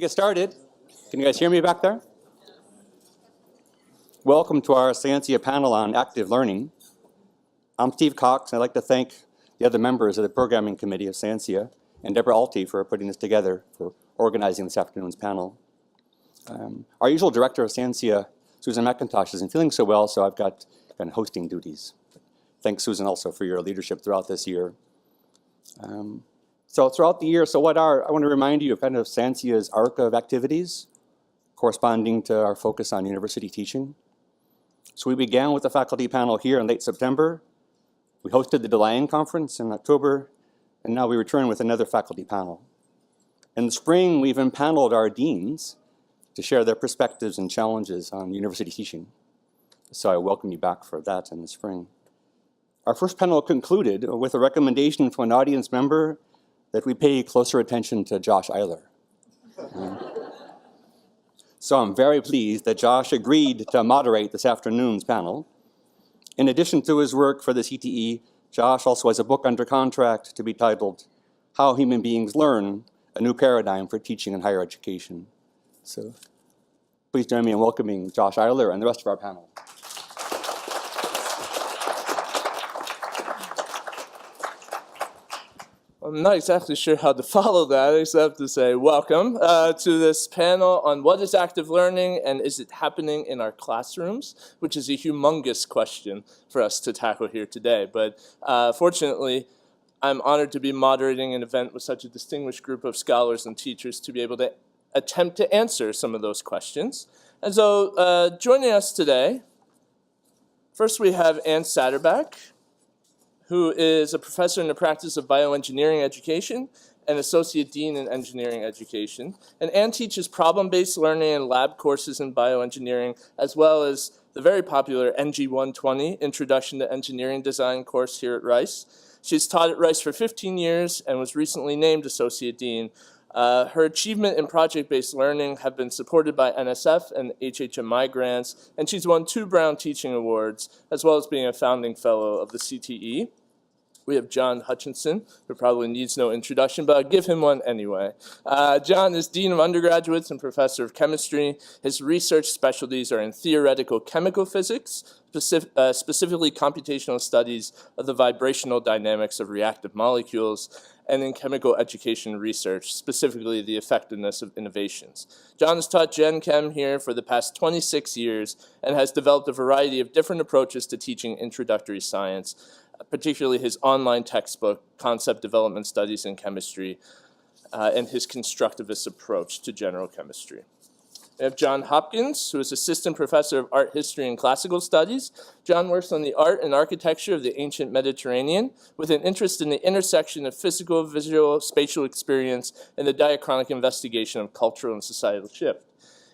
get started. Can you guys hear me back there? Welcome to our Scientia panel on active learning. I'm Steve Cox, and I'd like to thank the other members of the programming committee of Scientia and Deborah Alty for putting this together, for organizing this afternoon's panel. Our usual director of Scientia, Susan McIntosh, isn't feeling so well, so I've got kind of hosting duties. Thanks, Susan, also for your leadership throughout this year. So throughout the year, I want to remind you of kind of Scientia's arc of activities corresponding to our focus on university teaching. So we began with the faculty panel here in late September. We hosted the DeLion Conference in October, and now we return with another faculty panel. In the spring, we've empaneled our deans to share their perspectives and challenges on university teaching. So I welcome you back for that in the spring. Our first panel concluded with a recommendation from an audience member that we pay closer attention to Josh Eiler. So I'm very pleased that Josh agreed to moderate this afternoon's panel. In addition to his work for the CTE, Josh also has a book under contract to be titled How Human Beings Learn, a New Paradigm for Teaching in Higher Education. So please join me in welcoming Josh Eiler and the rest of our panel. I'm not exactly sure how to follow that, except to say welcome to this panel on what is active learning and is it happening in our classrooms, which is a humongous question for us to tackle here today. But fortunately, I'm honored to be moderating an event with such a distinguished group of scholars and teachers to be able to attempt to answer some of those questions. And so joining us today, first we have Ann Saterbak, who is a professor in the practice of bioengineering education and associate dean in engineering education. And Ann teaches problem-based learning and lab courses in bioengineering, as well as the very popular NG 120, Introduction to Engineering Design course here at Rice. She's taught at Rice for 15 years and was recently named associate dean. Her achievement in project-based learning have been supported by NSF and HHMI grants, and she's won 2 Brown Teaching Awards, as well as being a founding fellow of the CTE. We have John Hutchinson, who probably needs no introduction, but I'll give him one anyway. John is Dean of Undergraduates and Professor of Chemistry. His research specialties are in theoretical chemical physics, specifically computational studies of the vibrational dynamics of reactive molecules, and in chemical education research, specifically the effectiveness of innovations. John has taught Gen Chem here for the past 26 years and has developed a variety of different approaches to teaching introductory science, particularly his online textbook, Concept Development Studies in Chemistry, and his constructivist approach to general chemistry. We have John Hopkins, who is Assistant Professor of Art History and Classical Studies. John works on the art and architecture of the ancient Mediterranean with an interest in the intersection of physical, visual, spatial experience and the diachronic investigation of cultural and societal shift.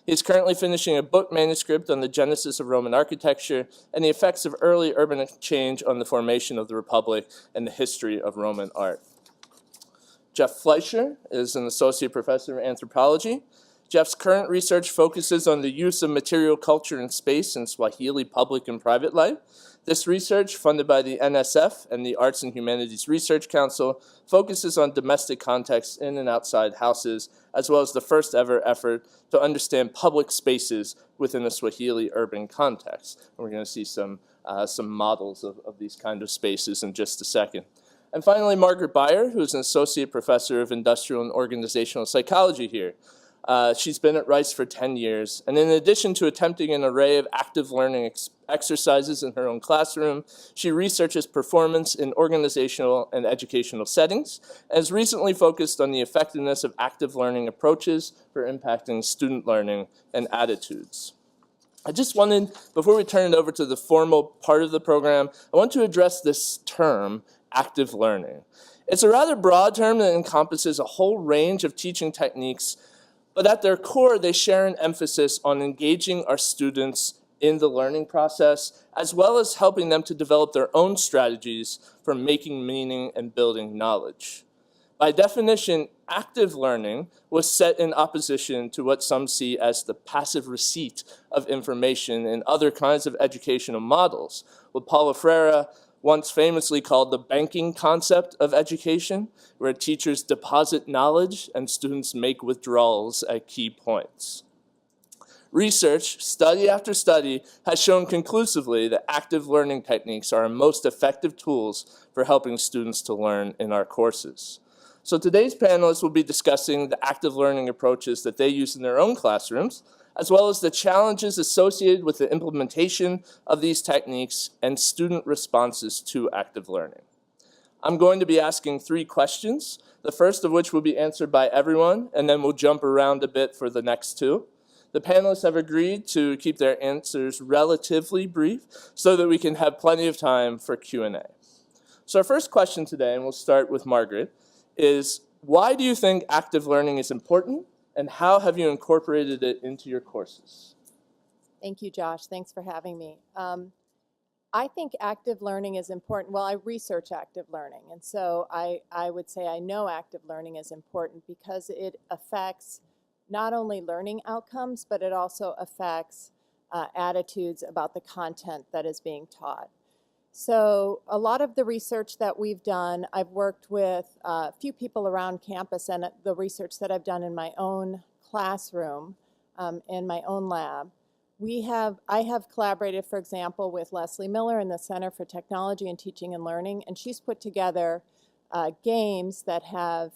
He is currently finishing a book manuscript on the genesis of Roman architecture and the effects of early urban change on the formation of the Republic and the history of Roman art. Jeff Fleisher is an associate professor of anthropology. Jeff's current research focuses on the use of material culture and space in Swahili public and private life. This research, funded by the NSF and the Arts and Humanities Research Council, focuses on domestic contexts in and outside houses, as well as the first ever effort to understand public spaces within a Swahili urban context. And we're going to see some models of these kind of spaces in just a second. And finally, Margaret Beier, who is an associate professor of industrial and organizational psychology here. She's been at Rice for 10 years, and in addition to attempting an array of active learning exercises in her own classroom, she researches performance in organizational and educational settings, and has recently focused on the effectiveness of active learning approaches for impacting student learning and attitudes. I just wanted, before we turn it over to the formal part of the program, I want to address this term, active learning. It's a rather broad term that encompasses a whole range of teaching techniques, but at their core, they share an emphasis on engaging our students in the learning process, as well as helping them to develop their own strategies for making meaning and building knowledge. By definition, active learning was set in opposition to what some see as the passive receipt of information in other kinds of educational models. What Paulo Freire once famously called the banking concept of education, where teachers deposit knowledge and students make withdrawals at key points. Research, study after study, has shown conclusively that active learning techniques are our most effective tools for helping students to learn in our courses. So today's panelists will be discussing the active learning approaches that they use in their own classrooms, as well as the challenges associated with the implementation of these techniques and student responses to active learning. I'm going to be asking 3 questions, the first of which will be answered by everyone, and then we'll jump around a bit for the next 2. The panelists have agreed to keep their answers relatively brief so that we can have plenty of time for Q&A. So our first question today, and we'll start with Margaret, is why do you think active learning is important, and how have you incorporated it into your courses? Thank you, Josh. Thanks for having me. I think active learning is important. Well, I research active learning, and so I would say I know active learning is important because it affects not only learning outcomes, but it also affects attitudes about the content that is being taught. So a lot of the research that we've done, I've worked with a few people around campus, and the research that I've done in my own classroom, in my own lab. I have collaborated, for example, with Leslie Miller in the Center for Technology and Teaching and Learning, and she's put together games that have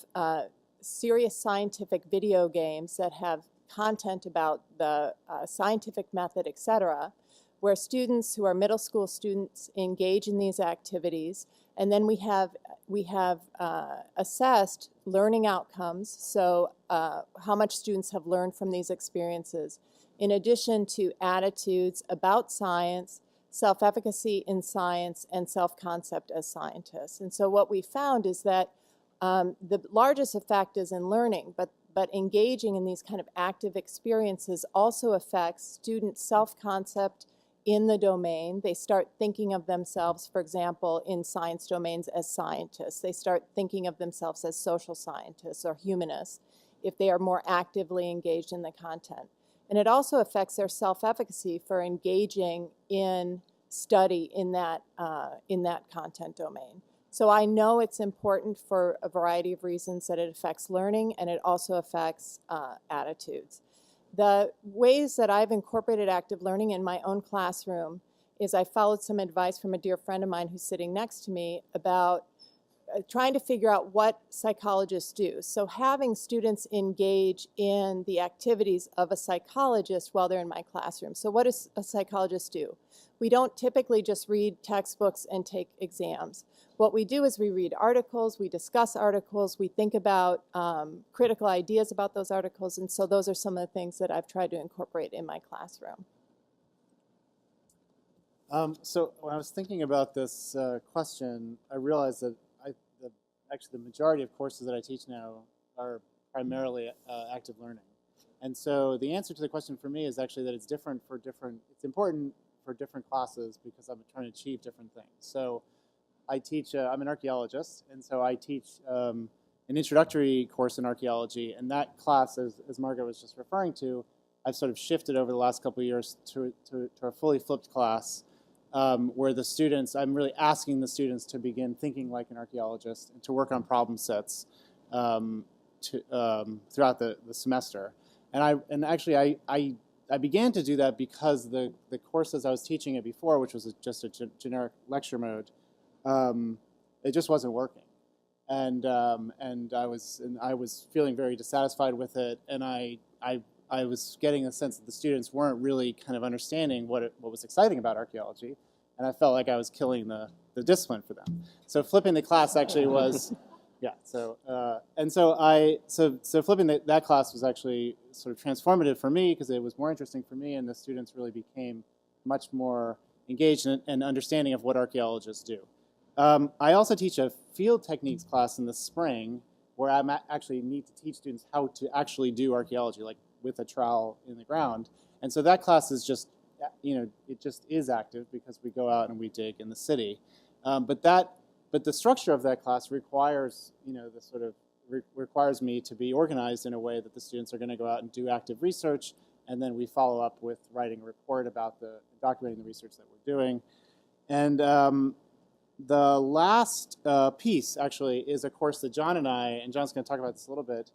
serious scientific video games that have content about the scientific method, etc., where students who are middle school students engage in these activities, and then we have assessed learning outcomes, so how much students have learned from these experiences, in addition to attitudes about science, self-efficacy in science, and self-concept as scientists. And so what we found is that the largest effect is in learning, but engaging in these kind of active experiences also affects student self-concept in the domain. They start thinking of themselves, for example, in science domains as scientists. They start thinking of themselves as social scientists or humanists if they are more actively engaged in the content. And it also affects their self-efficacy for engaging in study in that content domain. So I know it's important for a variety of reasons that it affects learning, and it also affects attitudes. The ways that I've incorporated active learning in my own classroom is I followed some advice from a dear friend of mine who's sitting next to me about trying to figure out what psychologists do. So having students engage in the activities of a psychologist while they're in my classroom. So what does a psychologist do? We don't typically just read textbooks and take exams. What we do is we read articles, we discuss articles, we think about critical ideas about those articles, and so those are some of the things that I've tried to incorporate in my classroom. So when I was thinking about this question, I realized that actually the majority of courses that I teach now are primarily active learning. And so the answer to the question for me is actually that it's important for different classes because I'm trying to achieve different things. So I teach, I'm an archaeologist, and so I teach an introductory course in archaeology, and that class, as Margaret was just referring to, I've sort of shifted over the last couple of years to a fully flipped class where the students, I'm really asking the students to begin thinking like an archaeologist and to work on problem sets throughout the semester. And actually I began to do that because the courses I was teaching it before, which was just a generic lecture mode, it just wasn't working, and I was feeling very dissatisfied with it, and I was getting a sense that the students weren't really kind of understanding what was exciting about archaeology, and I felt like I was killing the discipline for them. So flipping the class actually was, yeah. So so flipping that class was actually sort of transformative for me because it was more interesting for me, and the students really became much more engaged and understanding of what archaeologists do. I also teach a field techniques class in the spring where I actually need to teach students how to actually do archaeology, like with a trowel in the ground. And so that class is just, it just is active because we go out and we dig in the city. But the structure of that class requires, requires me to be organized in a way that the students are going to go out and do active research, and then we follow up with writing a report about documenting the research that we're doing. And The last piece, actually, is a course that John and John's going to talk about this a little bit.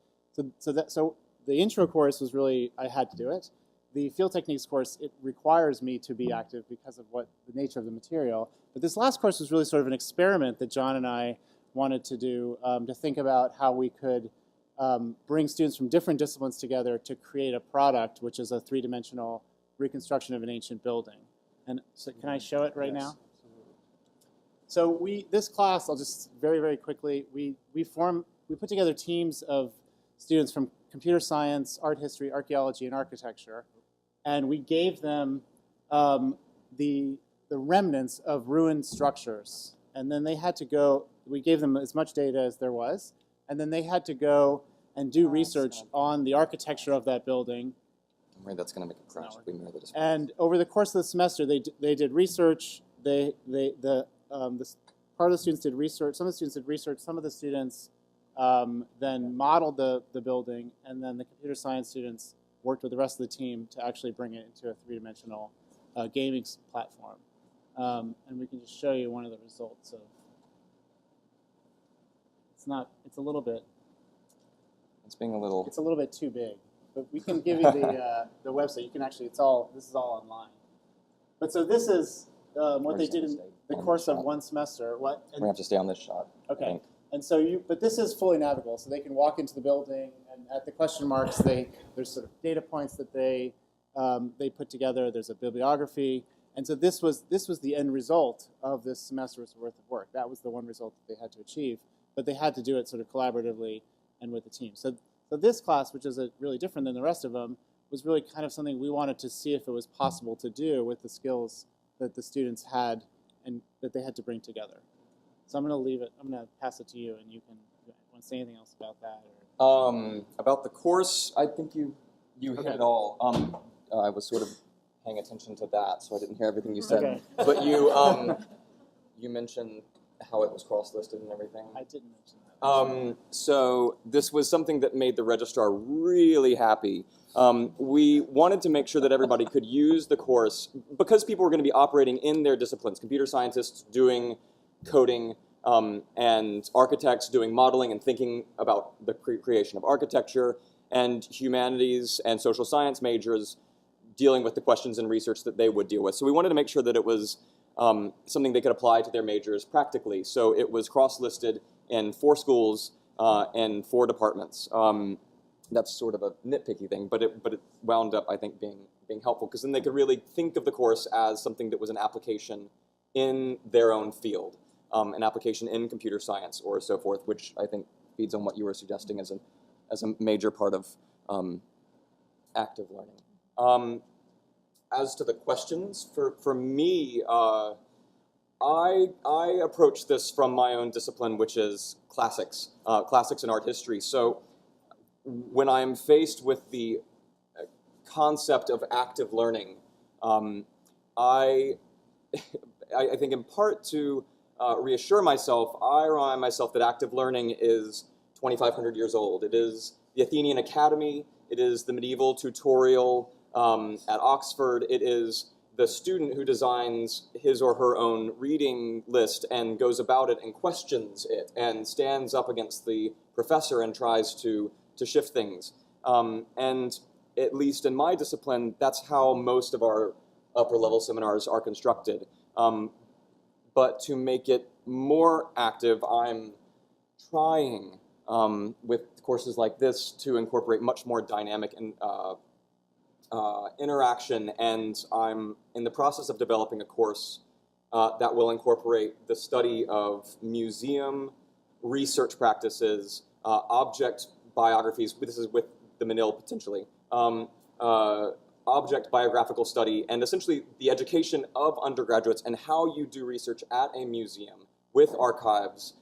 So the intro course was really, I had to do it. The field techniques course, it requires me to be active because of what the nature of the material. But this last course was really sort of an experiment that John and I wanted to do to think about how we could bring students from different disciplines together to create a product, which is a three-dimensional reconstruction of an ancient building. And so can I show it right now? So this class, I'll just very, very quickly, we put together teams of students from computer science, art history, archaeology, and architecture, and we gave them the remnants of ruined structures. And then they had to go, we gave them as much data as there was, and then they had to go and do research on the architecture of that building. I'm worried that's going to make it crash. We mirror the display. And over the course of the semester, they did research. The part of the students did research. Some of the students did research. Some of the students then modeled the building, and then the computer science students worked with the rest of the team to actually bring it into a three-dimensional gaming platform. And we can just show you one of the results of. It's a little bit. It's being a little. It's a little bit too big, but we can give you the website. You can actually. This is all online. But so this is what they did in the course of one semester. What? We're gonna have to stay on this shot. Okay. And so but this is fully navigable, so they can walk into the building, and at the question marks, there's sort of data points that they put together. There's a bibliography, and so this was the end result of this semester's worth of work. That was the one result that they had to achieve, but they had to do it sort of collaboratively and with the team. So this class, which is really different than the rest of them, was really kind of something we wanted to see if it was possible to do with the skills that the students had and that they had to bring together. So I'm going to leave it. I'm going to pass it to you, and you want to say anything else about that? Or? About the course, I think you hit it all. I was sort of paying attention to that, so I didn't hear everything you said. Okay. But you mentioned how it was cross-listed and everything. I didn't mention that. So this was something that made the registrar really happy. We wanted to make sure that everybody could use the course because people were going to be operating in their disciplines. Computer scientists doing coding and architects doing modeling and thinking about the creation of architecture, and humanities and social science majors dealing with the questions and research that they would deal with. So we wanted to make sure that it was something they could apply to their majors practically. So it was cross-listed in 4 schools and 4 departments. That's sort of a nitpicky thing, but it wound up, I think, being helpful, because then they could really think of the course as something that was an application in their own field, an application in computer science or so forth, which I think feeds on what you were suggesting as a major part of active learning. As to the questions, for me, I approach this from my own discipline, which is classics and art history. So when I'm faced with the concept of active learning, I think in part to reassure myself, I remind myself that active learning is 2,500 years old. It is the Athenian Academy. It is the medieval tutorial at Oxford. It is the student who designs his or her own reading list and goes about it and questions it and stands up against the professor and tries to shift things. And at least in my discipline, that's how most of our upper-level seminars are constructed. But to make it more active, I'm trying with courses like this to incorporate much more dynamic and interaction, and I'm in the process of developing a course that will incorporate the study of museum research practices, object biographies. This is with the Manil potentially. Object biographical study, and essentially the education of undergraduates and how you do research at a museum with archives,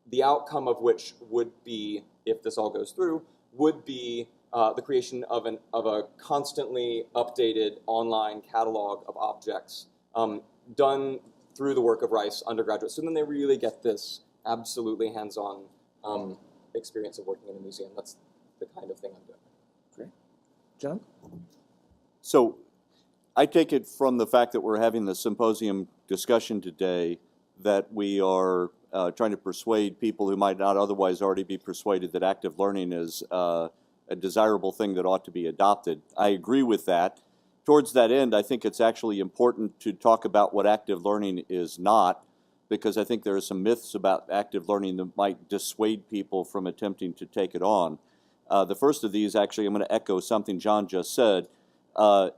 the outcome of which would be, if this all goes through, would be the creation of a constantly updated online catalog of objects done through the work of Rice undergraduates. So then they really get this absolutely hands-on experience of working in a museum. That's the kind of thing I'm doing. Great. John? So I take it from the fact that we're having the symposium discussion today that we are trying to persuade people who might not otherwise already be persuaded that active learning is a desirable thing that ought to be adopted. I agree with that. Towards that end, I think it's actually important to talk about what active learning is not, because I think there are some myths about active learning that might dissuade people from attempting to take it on. The first of these, actually, I'm going to echo something John just said.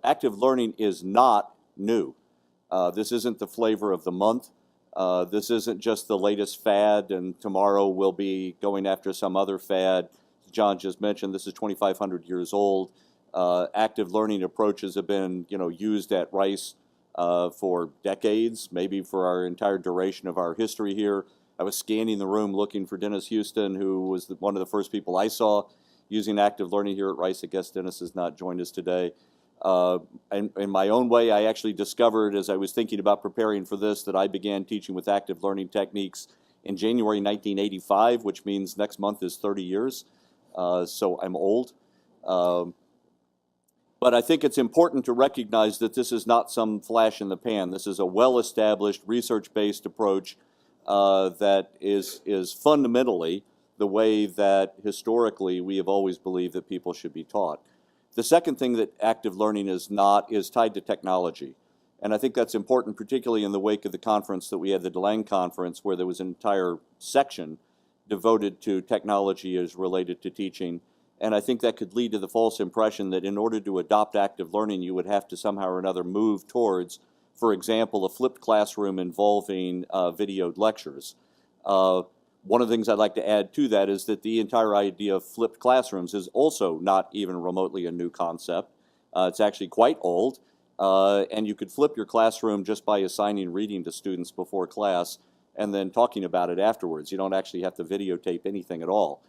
Active learning is not new. This isn't the flavor of the month. This isn't just the latest fad, and tomorrow we'll be going after some other fad. John just mentioned this is 2,500 years old. Active learning approaches have been, used at Rice for decades, maybe for our entire duration of our history here. I was scanning the room looking for Dennis Houston, who was one of the first people I saw using active learning here at Rice. I guess Dennis has not joined us today. And in my own way, I actually discovered, as I was thinking about preparing for this, that I began teaching with active learning techniques in January 1985, which means next month is 30 years. So I'm old. But I think it's important to recognize that this is not some flash in the pan. This is a well-established, research-based approach that is fundamentally the way that historically we have always believed that people should be taught. The second thing that active learning is not is tied to technology. And I think that's important, particularly in the wake of the conference that we had, the DeLange conference, where there was an entire section devoted to technology as related to teaching. And I think that could lead to the false impression that in order to adopt active learning, you would have to somehow or another move towards, for example, a flipped classroom involving videoed lectures. One of the things I'd like to add to that is that the entire idea of flipped classrooms is also not even remotely a new concept. It's actually quite old, and you could flip your classroom just by assigning reading to students before class and then talking about it afterwards. You don't actually have to videotape anything at all.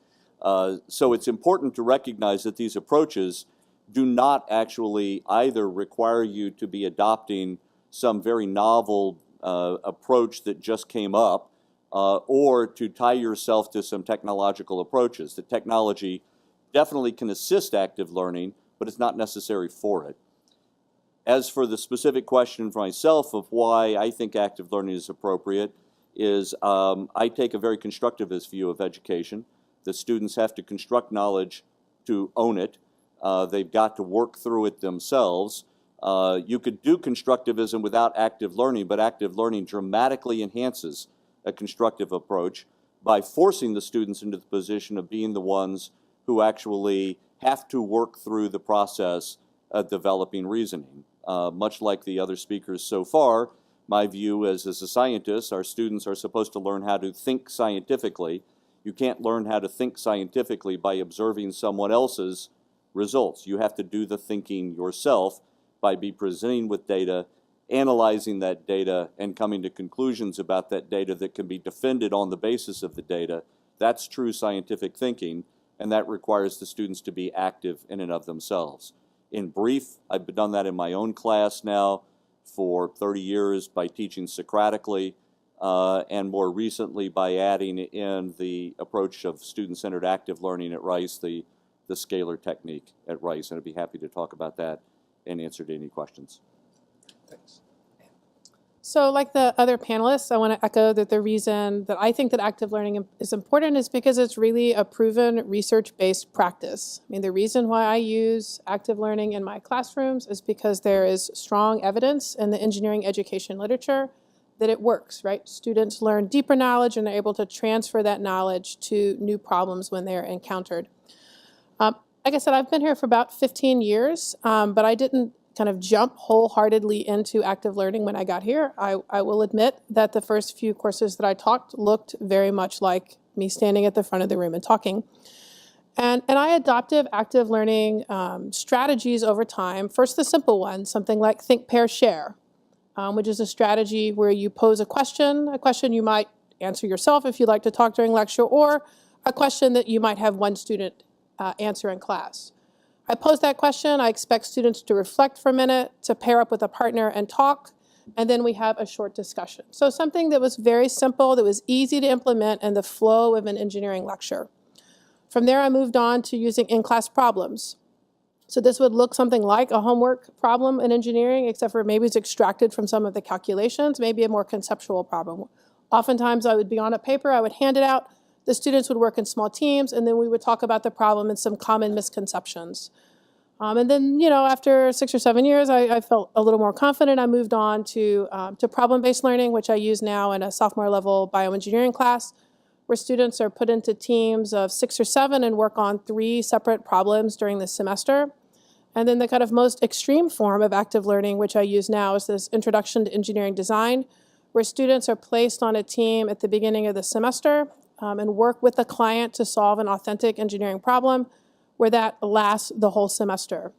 So it's important to recognize that these approaches do not actually either require you to be adopting some very novel approach that just came up, or to tie yourself to some technological approaches. The technology definitely can assist active learning, but it's not necessary for it. As for the specific question for myself of why I think active learning is appropriate, is I take a very constructivist view of education. The students have to construct knowledge to own it. They've got to work through it themselves. You could do constructivism without active learning, but active learning dramatically enhances a constructive approach by forcing the students into the position of being the ones who actually have to work through the process of developing reasoning. Much like the other speakers so far, my view is, as a scientist, our students are supposed to learn how to think scientifically. You can't learn how to think scientifically by observing someone else's results. You have to do the thinking yourself by presenting with data, analyzing that data, and coming to conclusions about that data that can be defended on the basis of the data. That's true scientific thinking, and that requires the students to be active in and of themselves. In brief, I've done that in my own class now for 30 years by teaching Socratically, and more recently by adding in the approach of student-centered active learning at Rice, the scalar technique at Rice, and I'd be happy to talk about that and answer to any questions. Thanks. So like the other panelists, I want to echo that the reason that I think that active learning is important is because it's really a proven research-based practice. I mean, the reason why I use active learning in my classrooms is because there is strong evidence in the engineering education literature that it works, right? Students learn deeper knowledge and they're able to transfer that knowledge to new problems when they're encountered. Like I said, I've been here for about 15 years, but I didn't kind of jump wholeheartedly into active learning when I got here. I will admit that the first few courses that I taught looked very much like me standing at the front of the room and talking. And I adopted active learning strategies over time. First, the simple one, something like think, pair, share, which is a strategy where you pose a question you might answer yourself if you'd like to talk during lecture, or a question that you might have one student answer in class. I pose that question, I expect students to reflect for a minute, to pair up with a partner and talk, and then we have a short discussion. So something that was very simple, that was easy to implement in the flow of an engineering lecture. From there, I moved on to using in-class problems. So this would look something like a homework problem in engineering, except for maybe it's extracted from some of the calculations, maybe a more conceptual problem. Oftentimes I would be on a paper, I would hand it out, the students would work in small teams, and then we would talk about the problem and some common misconceptions. And then, after 6 or 7 years, I felt a little more confident. I moved on to problem-based learning, which I use now in a sophomore level bioengineering class, where students are put into teams of 6 or 7 and work on 3 separate problems during the semester. And then the kind of most extreme form of active learning, which I use now, is this Introduction to Engineering Design, where students are placed on a team at the beginning of the semester and work with the client to solve an authentic engineering problem, where that lasts the whole semester.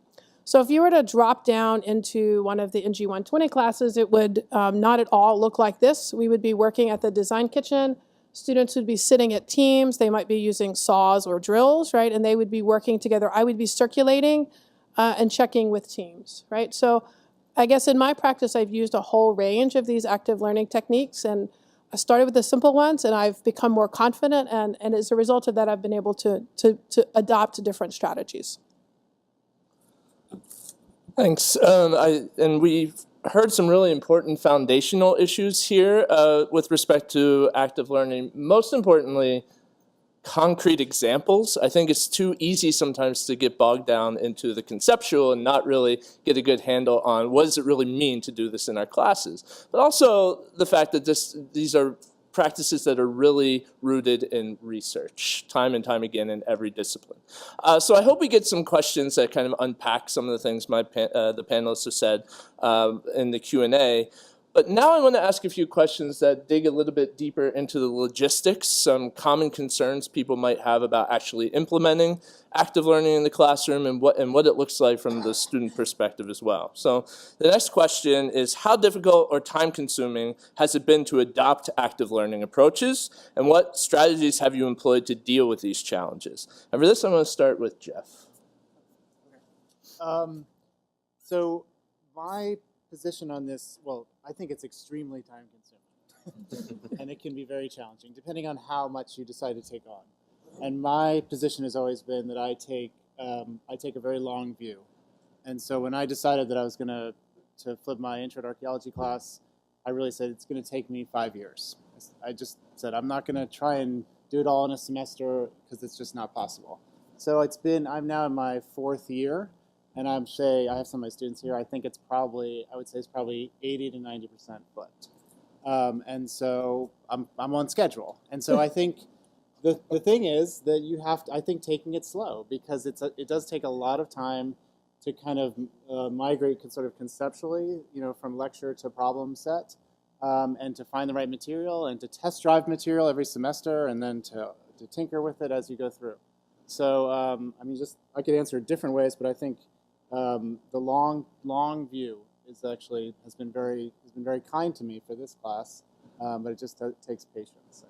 So if you were to drop down into one of the NG 120 classes, it would not at all look like this. We would be working at the design kitchen. Students would be sitting at teams. They might be using saws or drills, right? And they would be working together. I would be circulating and checking with teams, right? So I guess in my practice, I've used a whole range of these active learning techniques, and I started with the simple ones, and I've become more confident, and as a result of that, I've been able to adopt different strategies. Thanks. And we've heard some really important foundational issues here with respect to active learning. Most importantly, concrete examples. I think it's too easy sometimes to get bogged down into the conceptual and not really get a good handle on what does it really mean to do this in our classes. But also the fact that these are practices that are really rooted in research, time and time again in every discipline. So I hope we get some questions that kind of unpack some of the things the panelists have said in the Q&A. But now I want to ask a few questions that dig a little bit deeper into the logistics, some common concerns people might have about actually implementing active learning in the classroom and what it looks like from the student perspective as well. So the next question is, how difficult or time-consuming has it been to adopt active learning approaches, and what strategies have you employed to deal with these challenges? And for this, I'm going to start with Jeff. So my position on this, well, I think it's extremely time consuming and it can be very challenging depending on how much you decide to take on. And my position has always been that I take a very long view. And so when I decided that I was going to flip my intro to archaeology class, I really said it's going to take me 5 years. I just said I'm not going to try and do it all in a semester because it's just not possible. So I'm now in my 4th year. And I have some of my students here. I think I would say it's probably 80 to 90% flipped. And so I'm on schedule. And so I think the thing is that you have to, I think, taking it slow, because it does take a lot of time to kind of migrate sort of conceptually, from lecture to problem set, and to find the right material and to test drive material every semester, and then to tinker with it as you go through. So I could answer it different ways, but I think the long view has been very kind to me for this class, but it just takes patience, I think.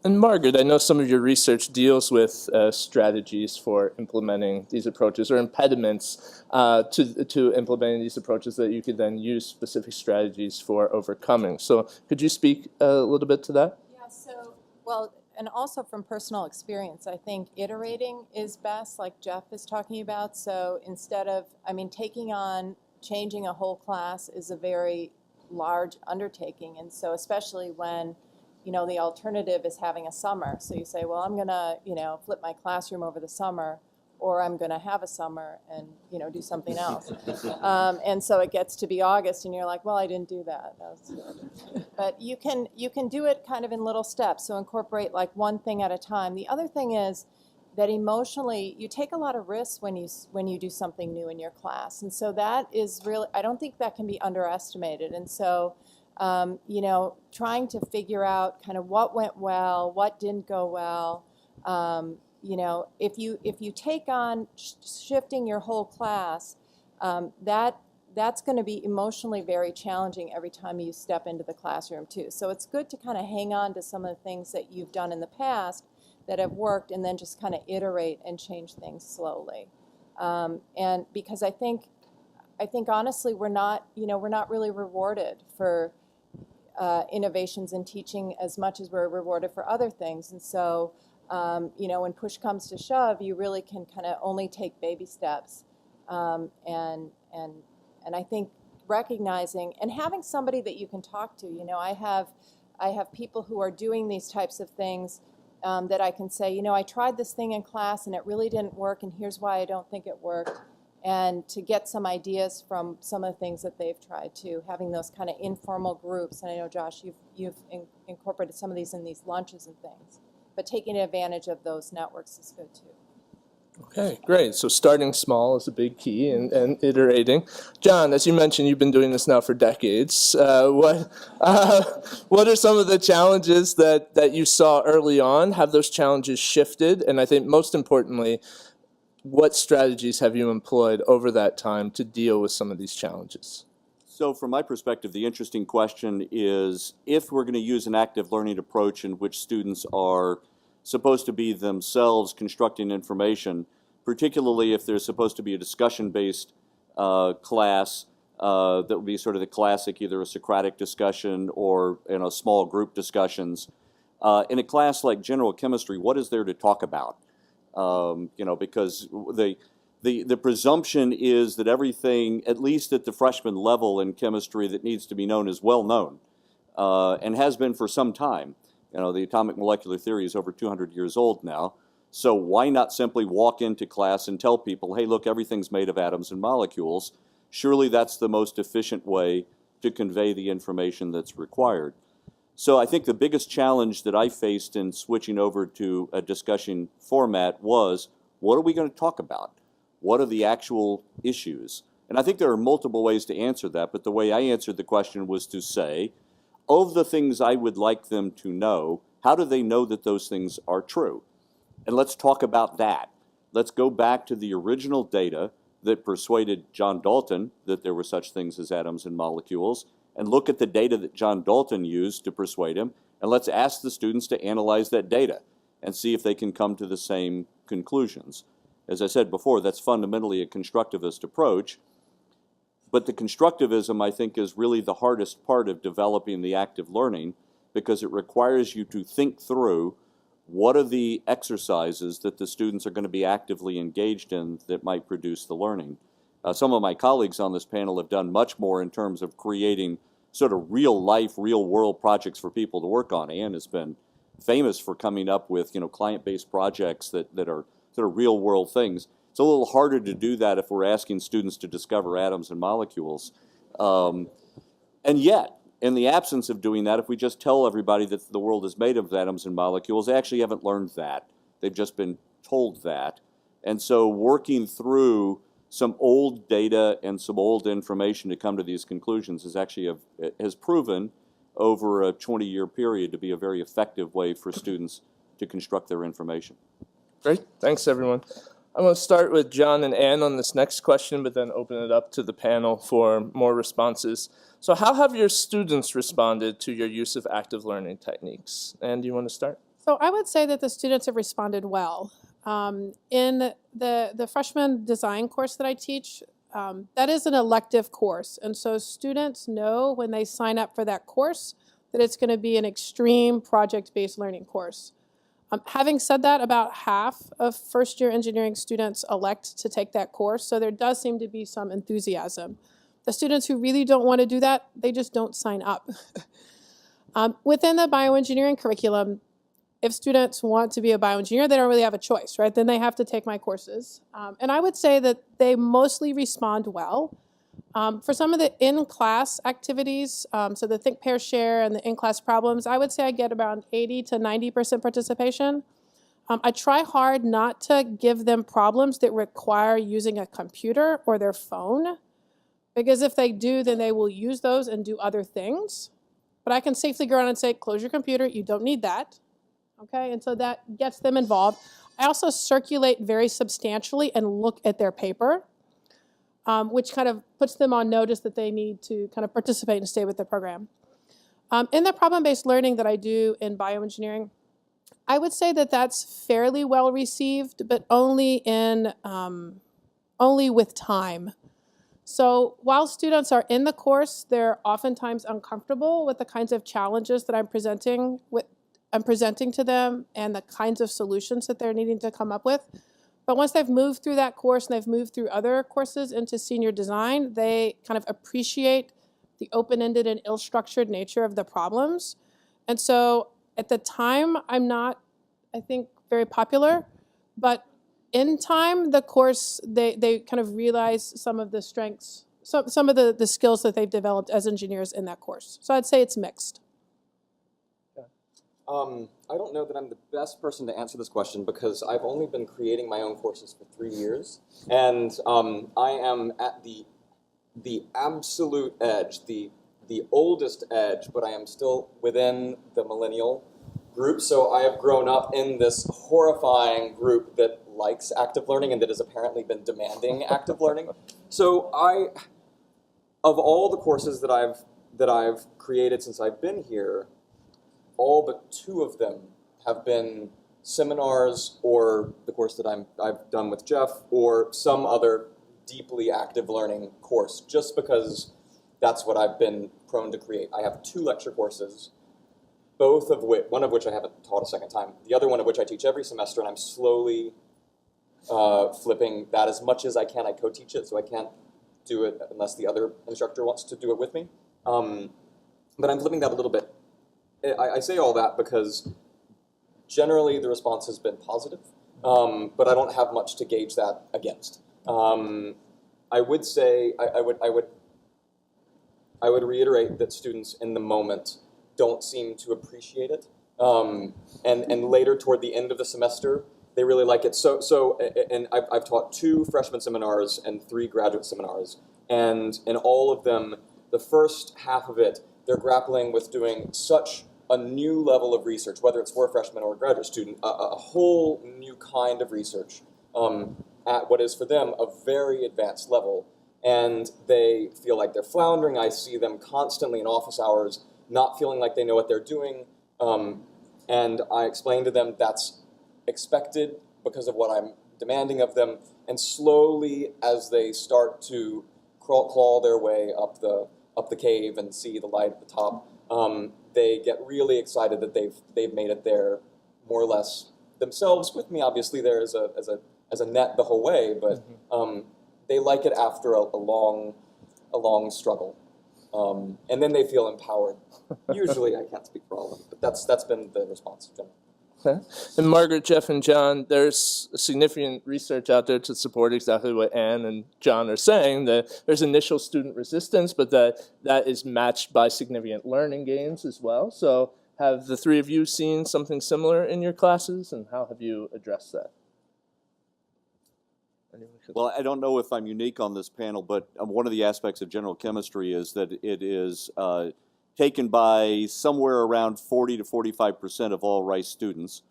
And Margaret, I know some of your research deals with strategies for implementing these approaches, or impediments to implementing these approaches that you could then use specific strategies for overcoming. So could you speak a little bit to that? Yeah, and also from personal experience, I think iterating is best, like Jeff is talking about. So instead of, changing a whole class is a very large undertaking. And so especially when, the alternative is having a summer. So you say, well, I'm going to, flip my classroom over the summer, or I'm going to have a summer and, do something else. And so it gets to be August and you're like, well, I didn't do that. That was good. But you can do it kind of in little steps. So incorporate like one thing at a time. The other thing is that emotionally, you take a lot of risks when you do something new in your class. And so that is really, I don't think that can be underestimated. And so, trying to figure out kind of what went well, what didn't go well, if you take on shifting your whole class, that's going to be emotionally very challenging every time you step into the classroom too. So it's good to kind of hang on to some of the things that you've done in the past that have worked, and then just kind of iterate and change things slowly. And because I think honestly we're not really rewarded for innovations in teaching as much as we're rewarded for other things. And so, when push comes to shove, you really can kind of only take baby steps. And I think recognizing and having somebody that you can talk to. I have I have people who are doing these types of things that I can say, you know, I tried this thing in class and it really didn't work, and here's why I don't think it worked. And to get some ideas from some of the things that they've tried too, having those kind of informal groups. And I know, Josh, you've incorporated some of these in these lunches and things, but taking advantage of those networks is good too. Okay, great. So starting small is a big key, and iterating. John, as you mentioned, you've been doing this now for decades. What are some of the challenges that you saw early on? Have those challenges shifted? And I think most importantly, what strategies have you employed over that time to deal with some of these challenges? So from my perspective, the interesting question is, if we're going to use an active learning approach in which students are supposed to be themselves constructing information, particularly if there's supposed to be a discussion-based class that would be sort of the classic, either a Socratic discussion or small group discussions. In a class like general chemistry, what is there to talk about? Because the presumption is that everything, at least at the freshman level in chemistry, that needs to be known is well known and has been for some time. The atomic molecular theory is over 200 years old now. So why not simply walk into class and tell people, hey, look, everything's made of atoms and molecules. Surely that's the most efficient way to convey the information that's required. So I think the biggest challenge that I faced in switching over to a discussion format was, what are we going to talk about? What are the actual issues? And I think there are multiple ways to answer that, but the way I answered the question was to say, of the things I would like them to know, how do they know that those things are true? And let's talk about that. Let's go back to the original data that persuaded John Dalton that there were such things as atoms and molecules, and look at the data that John Dalton used to persuade him, and let's ask the students to analyze that data and see if they can come to the same conclusions. As I said before, that's fundamentally a constructivist approach. But the constructivism, I think, is really the hardest part of developing the active learning, because it requires you to think through what are the exercises that the students are going to be actively engaged in that might produce the learning. Some of my colleagues on this panel have done much more in terms of creating sort of real-life, real-world projects for people to work on. Anne has been famous for coming up with client-based projects that are sort of real-world things. It's a little harder to do that if we're asking students to discover atoms and molecules. And yet, in the absence of doing that, if we just tell everybody that the world is made of atoms and molecules, they actually haven't learned that. They've just been told that. And so working through some old data and some old information to come to these conclusions is actually has proven over a 20-year period to be a very effective way for students to construct their information. Great. Thanks, everyone. I'm going to start with John and Anne on this next question, but then open it up to the panel for more responses. So how have your students responded to your use of active learning techniques? Anne, do you want to start? So I would say that the students have responded well. In the freshman design course that I teach, that is an elective course. And so students know when they sign up for that course that it's going to be an extreme project-based learning course. Having said that, about half of first-year engineering students elect to take that course, so there does seem to be some enthusiasm. The students who really don't want to do that, they just don't sign up. Within the bioengineering curriculum, if students want to be a bioengineer, they don't really have a choice, right? Then they have to take my courses. And I would say that they mostly respond well. For some of the in-class activities, so the think, pair, share, and the in-class problems, I would say I get around 80 to 90% participation. I try hard not to give them problems that require using a computer or their phone, because if they do, then they will use those and do other things. But I can safely go around and say, close your computer, you don't need that. Okay, and so that gets them involved. I also circulate very substantially and look at their paper, which kind of puts them on notice that they need to kind of participate and stay with the program. In the problem-based learning that I do in bioengineering, I would say that that's fairly well received, but only with time. So while students are in the course, they're oftentimes uncomfortable with the kinds of challenges that I'm presenting to them and the kinds of solutions that they're needing to come up with. But once they've moved through that course and they've moved through other courses into senior design, they kind of appreciate the open-ended and ill-structured nature of the problems. And so at the time, I'm not, I think, very popular, but in time, the course, they kind of realize some of the strengths, some of the skills that they've developed as engineers in that course. So I'd say it's mixed. I don't know that I'm the best person to answer this question because I've only been creating my own courses for 3 years, and I am at the absolute edge, the oldest edge, but I am still within the millennial group. So I have grown up in this horrifying group that likes active learning and that has apparently been demanding active learning. So of all the courses that I've created since I've been here, all but 2 of them have been seminars or the course that I've done with Jeff or some other deeply active learning course, just because that's what I've been prone to create. I have 2 lecture courses, one of which I haven't taught a second time, the other one of which I teach every semester, and I'm slowly flipping that as much as I can. I co-teach it, so I can't do it unless the other instructor wants to do it with me. But I'm flipping that a little bit. I say all that because generally the response has been positive, but I don't have much to gauge that against. I would say I would reiterate that students in the moment don't seem to appreciate it, and later toward the end of the semester they really like it. And I've taught 2 freshman seminars and 3 graduate seminars, and in all of them, the first half of it, they're grappling with doing such a new level of research, whether it's for a freshman or a graduate student, a whole new kind of research at what is for them a very advanced level. And they feel like they're floundering. I see them constantly in office hours not feeling like they know what they're doing. And I explain to them that's expected because of what I'm demanding of them. And slowly, as they start to claw their way up the cave and see the light at the top, they get really excited that they've made it there more or less themselves, with me obviously there as a net the whole way, but they like it after a long struggle, and then they feel empowered. Usually, I can't speak for all of them, but that's been the response generally. Okay. And Margaret, Jeff, and John, there's significant research out there to support exactly what Anne and John are saying, that there's initial student resistance, but that is matched by significant learning gains as well. So have the 3 of you seen something similar in your classes, and how have you addressed that? Well, I don't know if I'm unique on this panel, but one of the aspects of general chemistry is that it is taken by somewhere around 40 to 45% of all Rice students,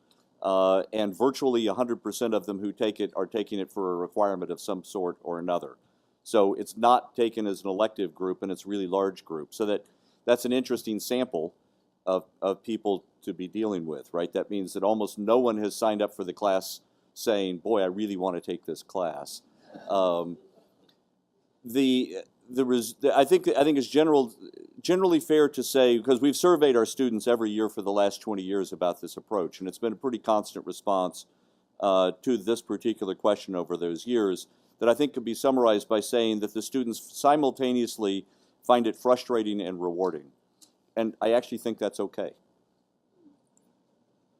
and virtually 100% of them who take it are taking it for a requirement of some sort or another. So it's not taken as an elective group, and it's a really large group. So that's an interesting sample of people to be dealing with, right? That means that almost no one has signed up for the class saying, boy, I really want to take this class. I think it's generally fair to say, because we've surveyed our students every year for the last 20 years about this approach, and it's been a pretty constant response to this particular question over those years, that I think could be summarized by saying that the students simultaneously find it frustrating and rewarding. And I actually think that's okay.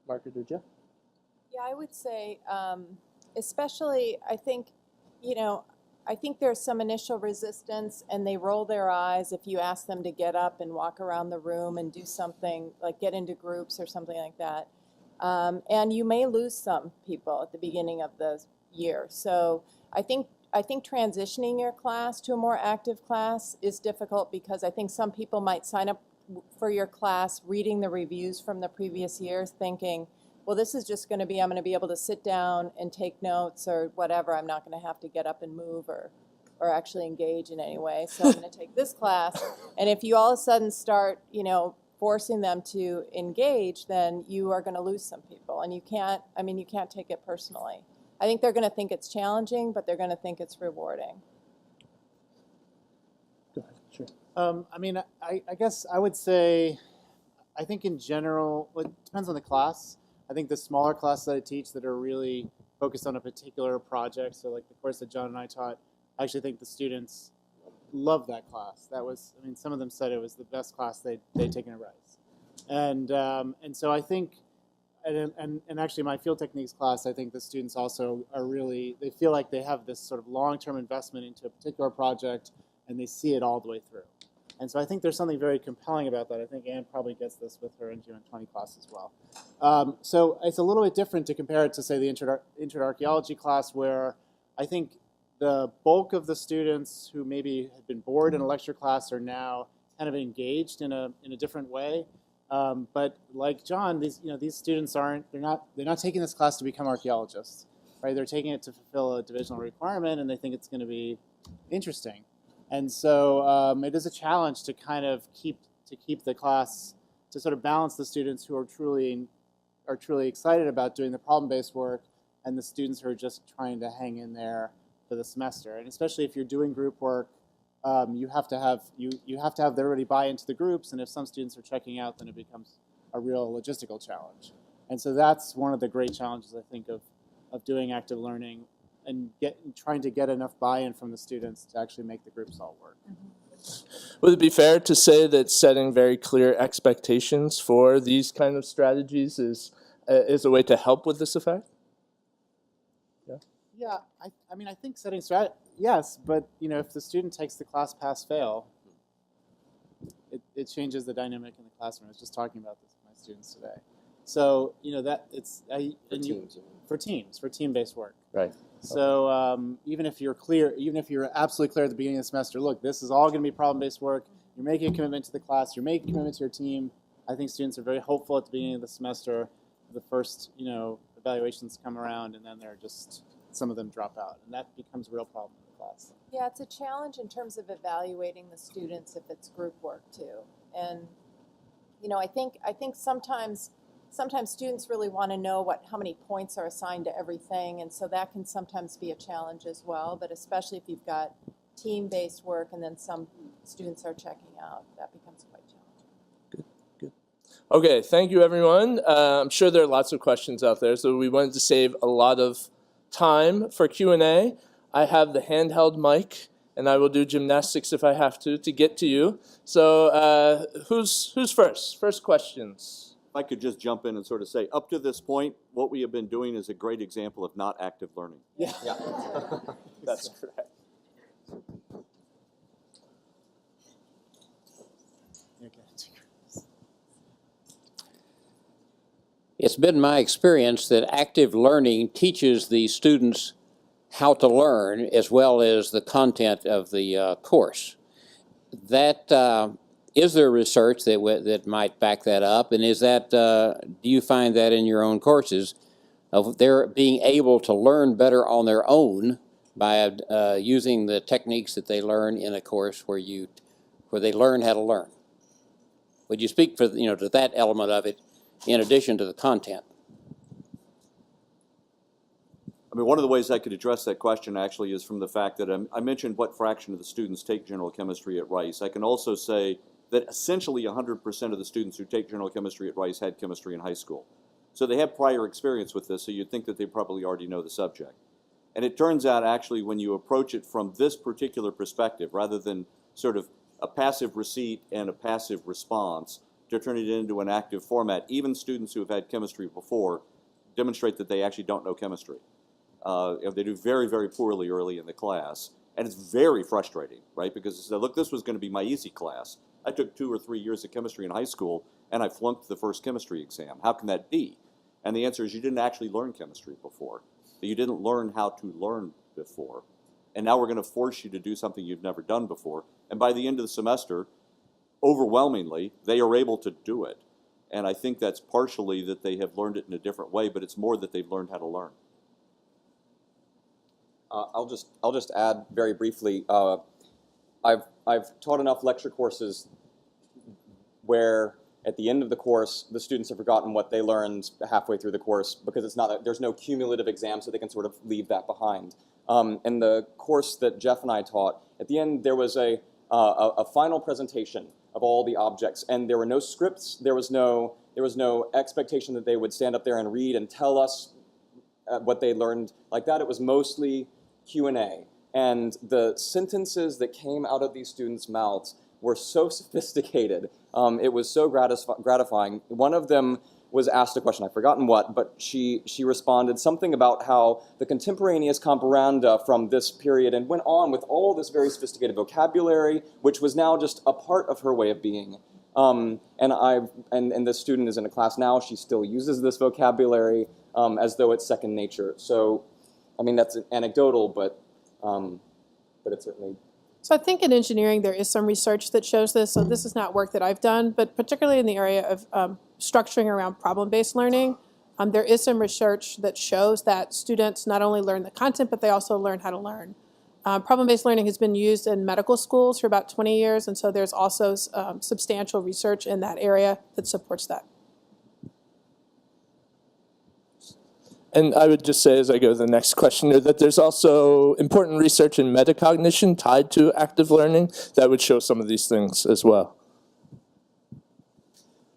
Margaret or Jeff? Yeah, I would say, especially, I think there's some initial resistance, and they roll their eyes if you ask them to get up and walk around the room and do something, like get into groups or something like that. And you may lose some people at the beginning of the year. So I think transitioning your class to a more active class is difficult, because I think some people might sign up for your class reading the reviews from the previous years thinking, well, this is just going to be, I'm going to be able to sit down and take notes or whatever. I'm not going to have to get up and move or actually engage in any way. So I'm going to take this class. And if you all of a sudden start, forcing them to engage, then you are going to lose some people. And you can't take it personally. I think they're going to think it's challenging, but they're going to think it's rewarding. Go ahead, sure. I guess I would say, I think in general, it depends on the class. I think the smaller classes that I teach that are really focused on a particular project, so like the course that John and I taught, I actually think the students love that class. That was, some of them said it was the best class they'd taken at Rice. And so I think, and actually my field techniques class, I think the students also are really, they feel like they have this sort of long-term investment into a particular project, and they see it all the way through. And so I think there's something very compelling about that. I think Anne probably gets this with her NGO 20 class as well. So it's a little bit different to compare it to, say, the Intro to Archaeology class, where I think the bulk of the students who maybe had been bored in a lecture class are now kind of engaged in a different way. But like John, these students they're not taking this class to become archaeologists, right? They're taking it to fulfill a divisional requirement, and they think it's going to be interesting. And so it is a challenge to kind of keep the class, to sort of balance the students who are truly excited about doing the problem-based work, and the students who are just trying to hang in there for the semester. And especially if you're doing group work, you have to have everybody buy into the groups, and if some students are checking out, then it becomes a real logistical challenge. And so that's one of the great challenges, I think, of doing active learning, and trying to get enough buy-in from the students to actually make the groups all work. Would it be fair to say that setting very clear expectations for these kind of strategies is a way to help with this effect? Yeah, I mean, I think setting strategy, yes, but if the student takes the class pass-fail, it changes the dynamic in the classroom. I was just talking about this with my students today. So that it's for team-based work. Right. So even if you're absolutely clear at the beginning of the semester, look, this is all going to be problem-based work. You're making a commitment to the class. You're making a commitment to your team. I think students are very hopeful at the beginning of the semester. The first evaluations come around, and then some of them drop out, and that becomes a real problem in the class. Yeah, it's a challenge in terms of evaluating the students if it's group work too. And I think sometimes students really want to know how many points are assigned to everything, and so that can sometimes be a challenge as well. But especially if you've got team-based work and then some students are checking out, that becomes quite challenging. Good. Okay, thank you, everyone. I'm sure there are lots of questions out there, so we wanted to save a lot of time for Q&A. I have the handheld mic, and I will do gymnastics if I have to get to you. So who's first? First questions. If I could just jump in and sort of say, up to this point, what we have been doing is a great example of not active learning. Yeah. That's correct. It's been my experience that active learning teaches the students how to learn as well as the content of the course. Is there research that might back that up? And do you find that in your own courses, of their being able to learn better on their own by using the techniques that they learn in a course where they learn how to learn? Would you speak to that element of it in addition to the content? I mean, one of the ways I could address that question actually is from the fact that I mentioned what fraction of the students take general chemistry at Rice. I can also say that essentially 100% of the students who take general chemistry at Rice had chemistry in high school. So they have prior experience with this, so you'd think that they probably already know the subject. And it turns out actually when you approach it from this particular perspective, rather than sort of a passive receipt and a passive response, to turn it into an active format, even students who have had chemistry before demonstrate that they actually don't know chemistry. They do very, very poorly early in the class. And it's very frustrating, right? Because look, this was going to be my easy class. I took 2 or 3 years of chemistry in high school, and I flunked the first chemistry exam. How can that be? And the answer is you didn't actually learn chemistry before. You didn't learn how to learn before. And now we're going to force you to do something you've never done before. And by the end of the semester, overwhelmingly, they are able to do it. And I think that's partially that they have learned it in a different way, but it's more that they've learned how to learn. I'll just add very briefly. I've taught enough lecture courses where at the end of the course the students have forgotten what they learned halfway through the course because there's no cumulative exam, so they can sort of leave that behind. In the course that Jeff and I taught, at the end there was a final presentation of all the objects, and there were no scripts. There was no expectation that they would stand up there and read and tell us what they learned like that. It was mostly Q&A, and the sentences that came out of these students' mouths were so sophisticated It was so gratifying. One of them was asked a question, I've forgotten what, but she responded something about how the contemporaneous comparanda from this period and went on with all this very sophisticated vocabulary, which was now just a part of her way of being. And this student is in a class now, she still uses this vocabulary as though it's second nature. So, I mean, that's anecdotal, but it's certainly... So I think in engineering there is some research that shows this. So this is not work that I've done, but particularly in the area of structuring around problem-based learning, there is some research that shows that students not only learn the content, but they also learn how to learn. Problem-based learning has been used in medical schools for about 20 years, and so there's also substantial research in that area that supports that. And I would just say as I go to the next question that there's also important research in metacognition tied to active learning that would show some of these things as well.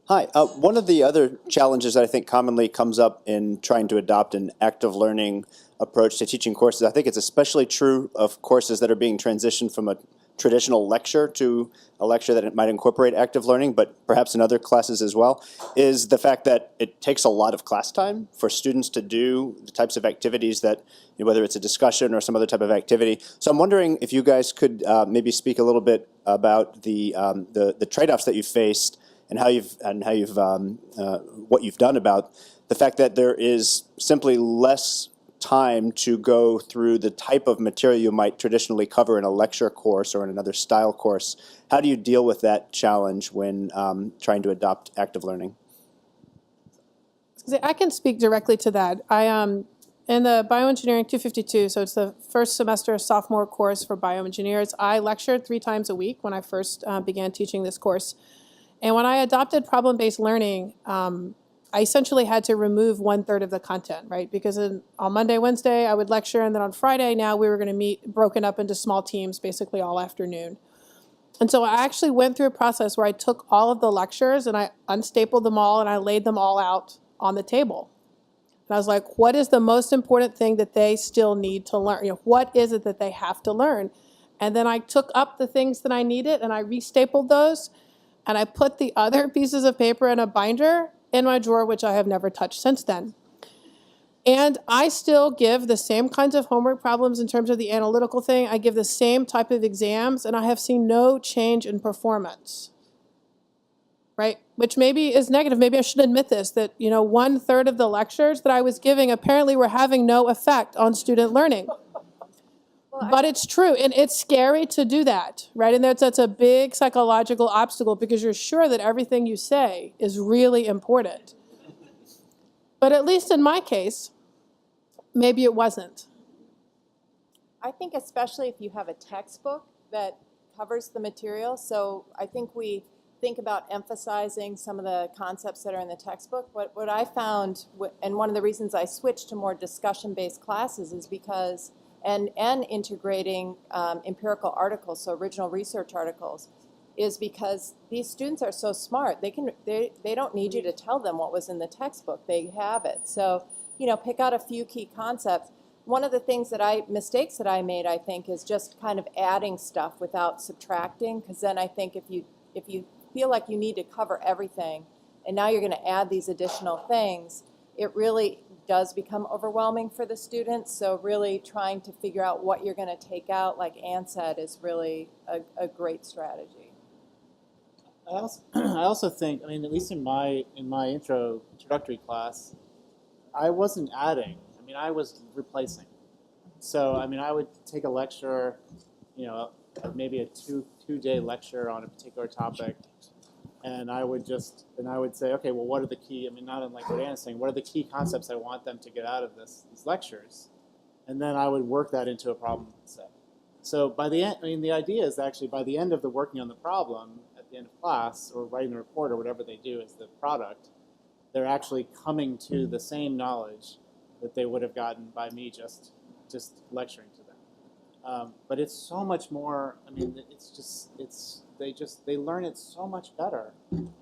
Hi. One of the other challenges that I think commonly comes up in trying to adopt an active learning approach to teaching courses, I think it's especially true of courses that are being transitioned from a traditional lecture to a lecture that it might incorporate active learning, but perhaps in other classes as well, is the fact that it takes a lot of class time for students to do the types of activities that, whether it's a discussion or some other type of activity. So I'm wondering if you guys could maybe speak a little bit about the trade-offs that you've faced and what you've done about the fact that there is simply less time to go through the type of material you might traditionally cover in a lecture course or in another style course. How do you deal with that challenge when trying to adopt active learning? I can speak directly to that. In the Bioengineering 252, so it's the first semester sophomore course for bioengineers, I lectured 3 times a week when I first began teaching this course. And when I adopted problem-based learning, I essentially had to remove 1/3 of the content, right? Because on Monday, Wednesday, I would lecture, and then on Friday, now we were going to meet broken up into small teams basically all afternoon. And so I actually went through a process where I took all of the lectures and I unstapled them all and I laid them all out on the table. And I was like, what is the most important thing that they still need to learn? What is it that they have to learn? And then I took up the things that I needed and I restapled those, and I put the other pieces of paper in a binder in my drawer, which I have never touched since then. And I still give the same kinds of homework problems in terms of the analytical thing. I give the same type of exams, and I have seen no change in performance, right? Which maybe is negative. Maybe I should admit this, that 1/3 of the lectures that I was giving apparently were having no effect on student learning. But it's true, and it's scary to do that, right? And that's a big psychological obstacle because you're sure that everything you say is really important. But at least in my case, maybe it wasn't. I think especially if you have a textbook that covers the material. So I think we think about emphasizing some of the concepts that are in the textbook. But what I found, and one of the reasons I switched to more discussion-based classes is because and integrating empirical articles, so original research articles, is because these students are so smart. They don't need you to tell them what was in the textbook. They have it. So, pick out a few key concepts. One of the mistakes that I made, I think, is just kind of adding stuff without subtracting, because then I think if you feel like you need to cover everything, and now you're going to add these additional things, it really does become overwhelming for the students. So really trying to figure out what you're going to take out, like Ann said, is really a great strategy. I also think, at least in my introductory class, I wasn't adding. I was replacing. So I would take a lecture, maybe a two-day lecture on a particular topic, and I would say, okay, well, what are the key, not unlike what Anna's saying, what are the key concepts I want them to get out of these lectures? And then I would work that into a problem set. So by the end, the idea is actually by the end of the working on the problem, at the end of class, or writing the report, or whatever they do as the product, they're actually coming to the same knowledge that they would have gotten by me just lecturing to them. But it's so much more, they learn it so much better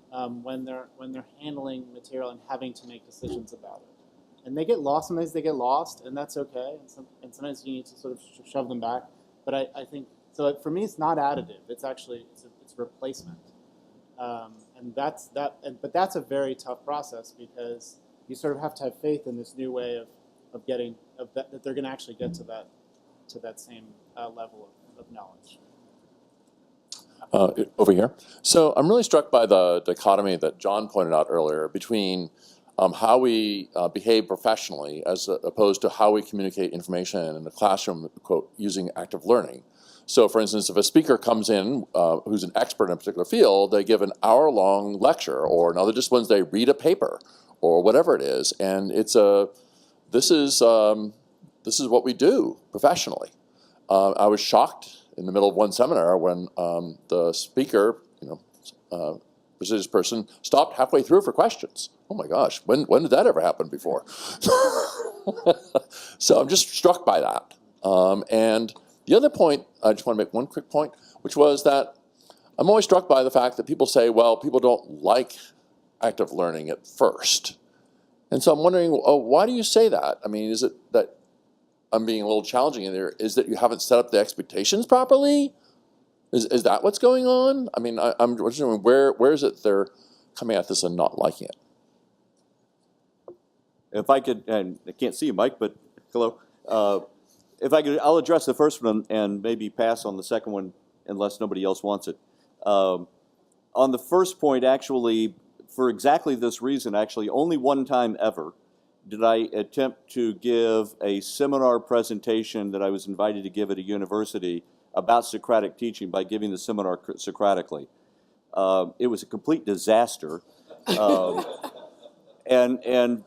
when they're handling material and having to make decisions about it. And they get lost. Sometimes they get lost, and that's okay. And sometimes you need to sort of shove them back. But I think so. For me, it's not additive. It's actually it's replacement. And that's that. But that's a very tough process because you sort of have to have faith in this new way of getting that they're going to actually get to that same level of knowledge. Over here. So I'm really struck by the dichotomy that John pointed out earlier between how we behave professionally as opposed to how we communicate information in the classroom, quote, using active learning. So for instance, if a speaker comes in who's an expert in a particular field, they give an hour-long lecture, or in other disciplines, they read a paper or whatever it is. And this is what we do professionally. I was shocked in the middle of one seminar when the speaker, prestigious person, stopped halfway through for questions. Oh my gosh, when did that ever happen before? So I'm just struck by that. And the other point, I just want to make one quick point, which was that I'm always struck by the fact that people say, well, people don't like active learning at first. And so I'm wondering, why do you say that? I mean, is it that I'm being a little challenging in there? Is that you haven't set up the expectations properly? Is that what's going on? I mean, I'm wondering where is it they're coming at this and not liking it? If I could, and I can't see you, Mike, but hello. If I could, I'll address the first one and maybe pass on the second one unless nobody else wants it. On the first point, actually, for exactly this reason, actually, only one time ever did I attempt to give a seminar presentation that I was invited to give at a university about Socratic teaching by giving the seminar Socratically. It was a complete disaster. And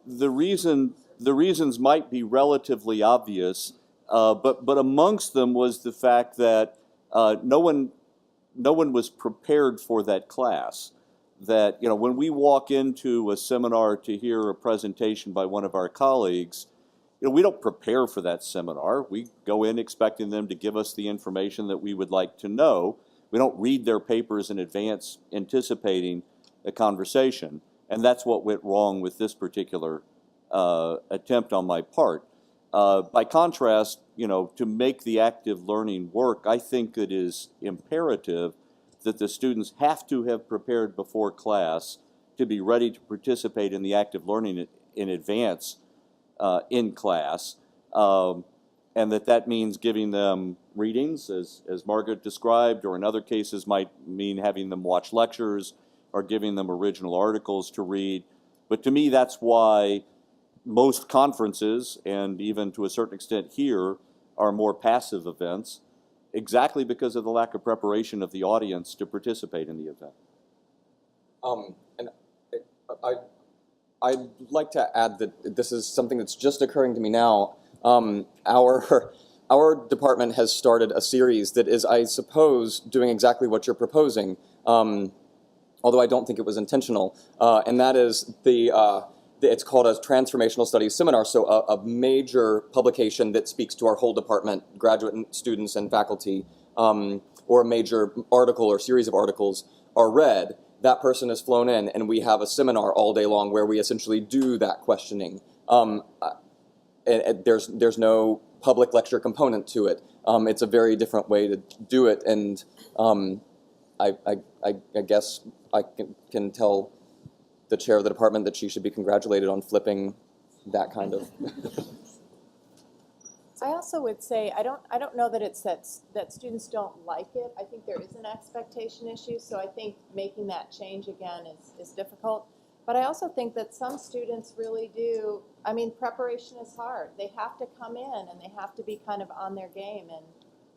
the reasons might be relatively obvious, but amongst them was the fact that no one was prepared for that class. That, when we walk into a seminar to hear a presentation by one of our colleagues, we don't prepare for that seminar. We go in expecting them to give us the information that we would like to know. We don't read their papers in advance anticipating a conversation. And that's what went wrong with this particular attempt on my part. By contrast, to make the active learning work, I think it is imperative that the students have to have prepared before class to be ready to participate in the active learning in advance in class, and that means giving them readings, as Margaret described, or in other cases might mean having them watch lectures or giving them original articles to read. But to me, that's why most conferences, and even to a certain extent here, are more passive events, exactly because of the lack of preparation of the audience to participate in the event. And I'd like to add that this is something that's just occurring to me now. Our department has started a series that is, I suppose, doing exactly what you're proposing, although I don't think it was intentional, and that is it's called a Transformational Studies Seminar, so a major publication that speaks to our whole department, graduate students and faculty, or a major article or series of articles are read. That person is flown in, and we have a seminar all day long where we essentially do that questioning. There's no public lecture component to it. It's a very different way to do it, and I guess I can tell the chair of the department that she should be congratulated on flipping that kind of. I also would say I don't know that it's that students don't like it. I think there is an expectation issue, so I think making that change again is difficult. But I also think that some students really do. I mean, preparation is hard. They have to come in and they have to be kind of on their game,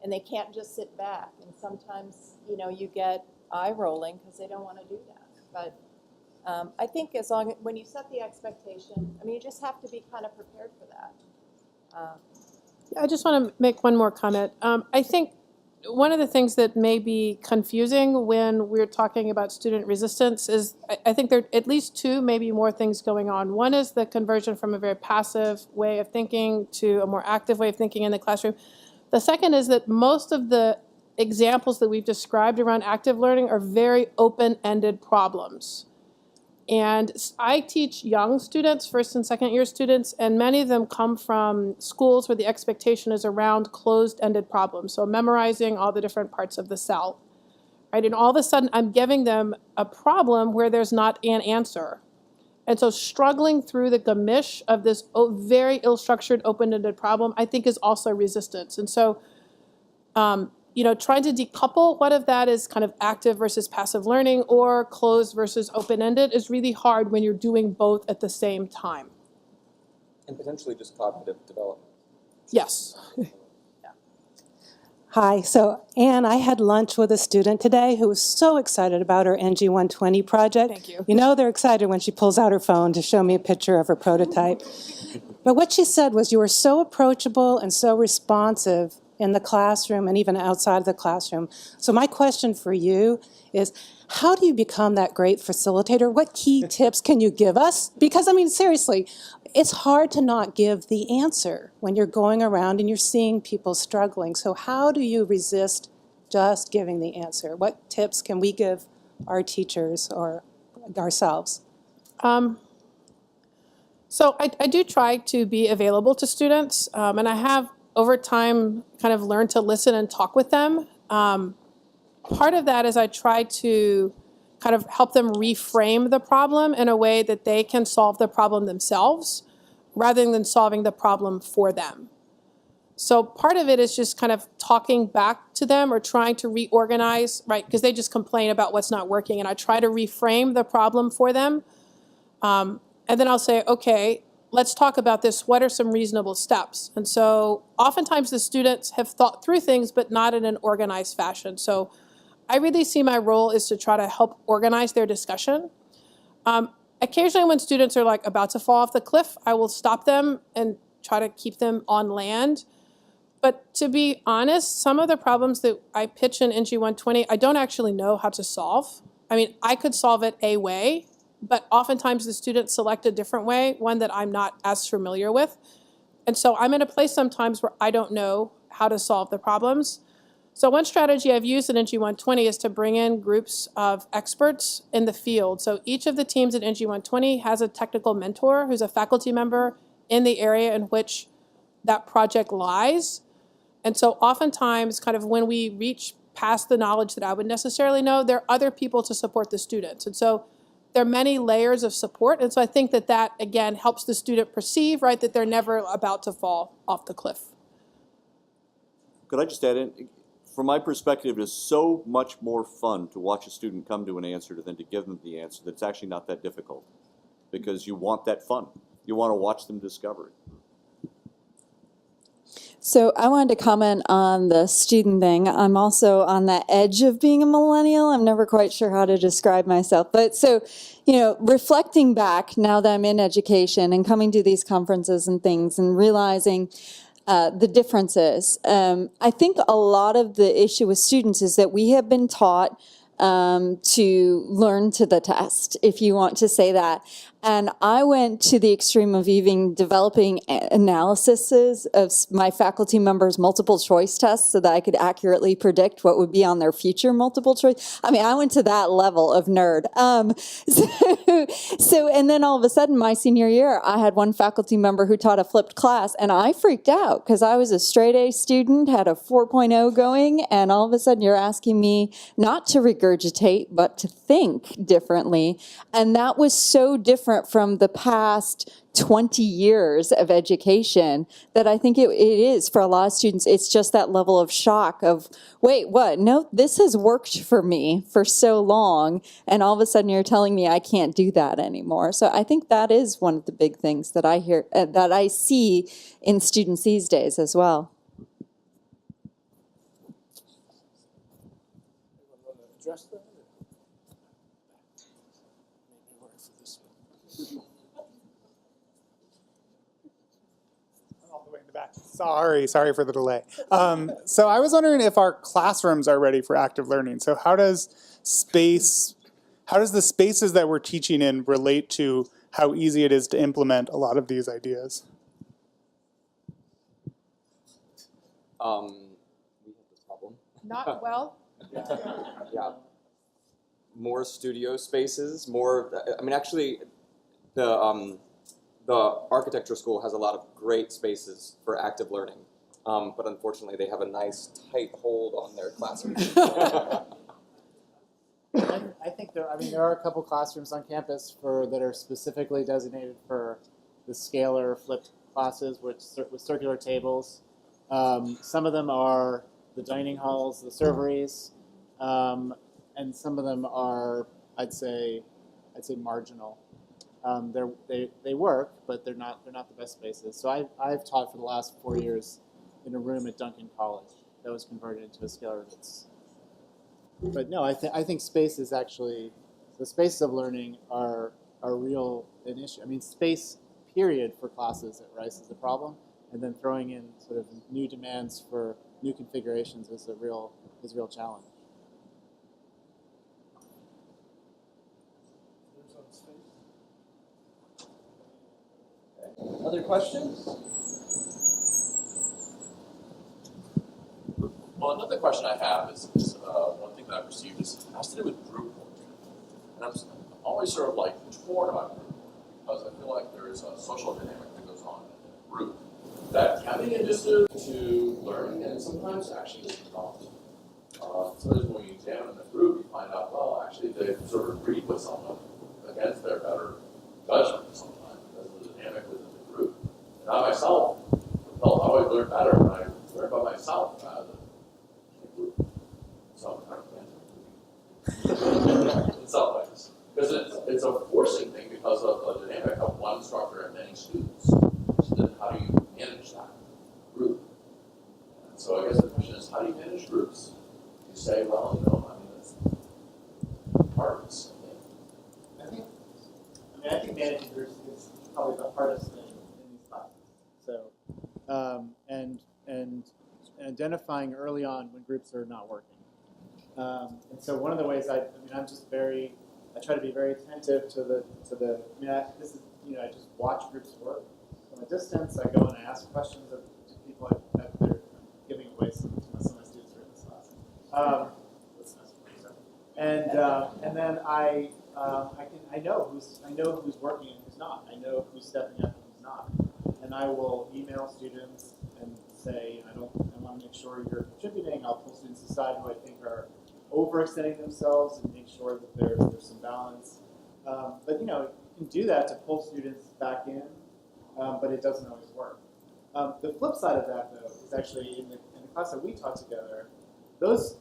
and they can't just sit back. And sometimes you get eye rolling because they don't want to do that. But I think when you set the expectation, I mean, you just have to be kind of prepared for that. I just want to make one more comment. I think one of the things that may be confusing when we're talking about student resistance is I think there are at least two, maybe more things going on. One is the conversion from a very passive way of thinking to a more active way of thinking in the classroom. The second is that most of the examples that we've described around active learning are very open-ended problems. And I teach young students, first and second year students, and many of them come from schools where the expectation is around closed-ended problems, so memorizing all the different parts of the cell. right? And all of a sudden, I'm giving them a problem where there's not an answer. And so struggling through the gamish of this very ill-structured, open-ended problem, I think is also resistance. And so, you know, trying to decouple what of that is kind of active versus passive learning or closed versus open-ended is really hard when you're doing both at the same time. And potentially just cognitive development. Yes. Hi, so Anne, I had lunch with a student today who was so excited about her NG120 project. Thank you. You know they're excited when she pulls out her phone to show me a picture of her prototype. But what she said was, you were so approachable and so responsive in the classroom and even outside of the classroom. So my question for you is, how do you become that great facilitator? What key tips can you give us? Because, I mean, seriously, it's hard to not give the answer when you're going around and you're seeing people struggling. So how do you resist just giving the answer? What tips can we give our teachers or ourselves? So I do try to be available to students, and I have over time kind of learned to listen and talk with them. Part of that is I try to kind of help them reframe the problem in a way that they can solve the problem themselves rather than solving the problem for them. So part of it is just kind of talking back to them or trying to reorganize, right? Because they just complain about what's not working, and I try to reframe the problem for them. And then I'll say, okay, let's talk about this. What are some reasonable steps? And so oftentimes the students have thought through things, but not in an organized fashion. So I really see my role is to try to help organize their discussion. Occasionally when students are like about to fall off the cliff, I will stop them and try to keep them on land. But to be honest, some of the problems that I pitch in NG120, I don't actually know how to solve. I mean, I could solve it a way, but oftentimes the students select a different way, one that I'm not as familiar with. And so I'm in a place sometimes where I don't know how to solve the problems. So one strategy I've used in NG120 is to bring in groups of experts in the field. So each of the teams at NG120 has a technical mentor who's a faculty member in the area in which that project lies. And so oftentimes, kind of when we reach past the knowledge that I would necessarily know, there are other people to support the students. And so there are many layers of support. And so I think that that, again, helps the student perceive, right, that they're never about to fall off the cliff. Could I just add in? From my perspective, it is so much more fun to watch a student come to an answer than to give them the answer. That it's actually not that difficult, because you want that fun. You want to watch them discover it. So I wanted to comment on the student thing. I'm also on the edge of being a millennial. I'm never quite sure how to describe myself. But so, you know, reflecting back now that I'm in education and coming to these conferences and things and realizing the differences. I think a lot of the issue with students is that we have been taught to learn to the test, if you want to say that. And I went to the extreme of even developing analyses of my faculty members' multiple choice tests so that I could accurately predict what would be on their future multiple choice. I mean, I went to that level of nerd. And then all of a sudden, my senior year, I had one faculty member who taught a flipped class, and I freaked out because I was a straight A student, had a 4.0 going, and all of a sudden you're asking me not to regurgitate, but to think differently. And that was so different from the past 20 years of education that I think it is for a lot of students. It's just that level of shock of, wait, what? No, this has worked for me for so long, and all of a sudden you're telling me I can't do that anymore. So I think that is one of the big things that I hear, that I see in students these days as well. Address that? All the way in the back. Sorry for the delay. So I was wondering if our classrooms are ready for active learning. So how does the spaces that we're teaching in relate to how easy it is to implement a lot of these ideas? We have this problem. Not well. Yeah. More studio spaces, more, I mean, actually, the architecture school has a lot of great spaces for active learning, but unfortunately they have a nice tight hold on their classroom. there are a couple classrooms on campus that are specifically designated for the scalar flipped classes with circular tables. Some of them are the dining halls, the serveries, and some of them are, I'd say marginal. They work, but they're not the best spaces. So I've taught for the last 4 years in a room at Duncan College that was converted into a scalar. But no, I think space is actually, the spaces of learning are real an issue. I mean, space period for classes at Rice is a problem, and then throwing in sort of new demands for new configurations is a real challenge. Other questions? Well, another question I have is one thing that I've received has to do with group work. And I'm always sort of like torn about group work because I feel like there is a social dynamic that goes on in a group that can be conducive to learning and sometimes actually is not. Sometimes when you examine the group, you find out, well, actually they sort of agreed with someone against their better judgment sometimes because of the dynamic within the group. And I myself felt I always learned better when I learned by myself rather than some kind of in some ways. Because it's a forcing thing because of the dynamic of one instructor and many students. So then how do you manage that group? And so I guess the question is, how do you manage groups? You say, well, that's part of this thing. I think managing groups is probably the hardest thing in these classes. So, and identifying early on when groups are not working. And so one of the ways I try to be very attentive to the I just watch groups work from a distance. I go and I ask questions to people they're giving away some of my students are in this class. And then I know who's working and who's not. I know who's stepping up and who's not. And I will email students and say, I want to make sure you're contributing. I'll pull students aside who I think are overextending themselves and make sure that there's some balance. But you can do that to pull students back in, but it doesn't always work. The flip side of that, though, is actually in the class that we taught together, those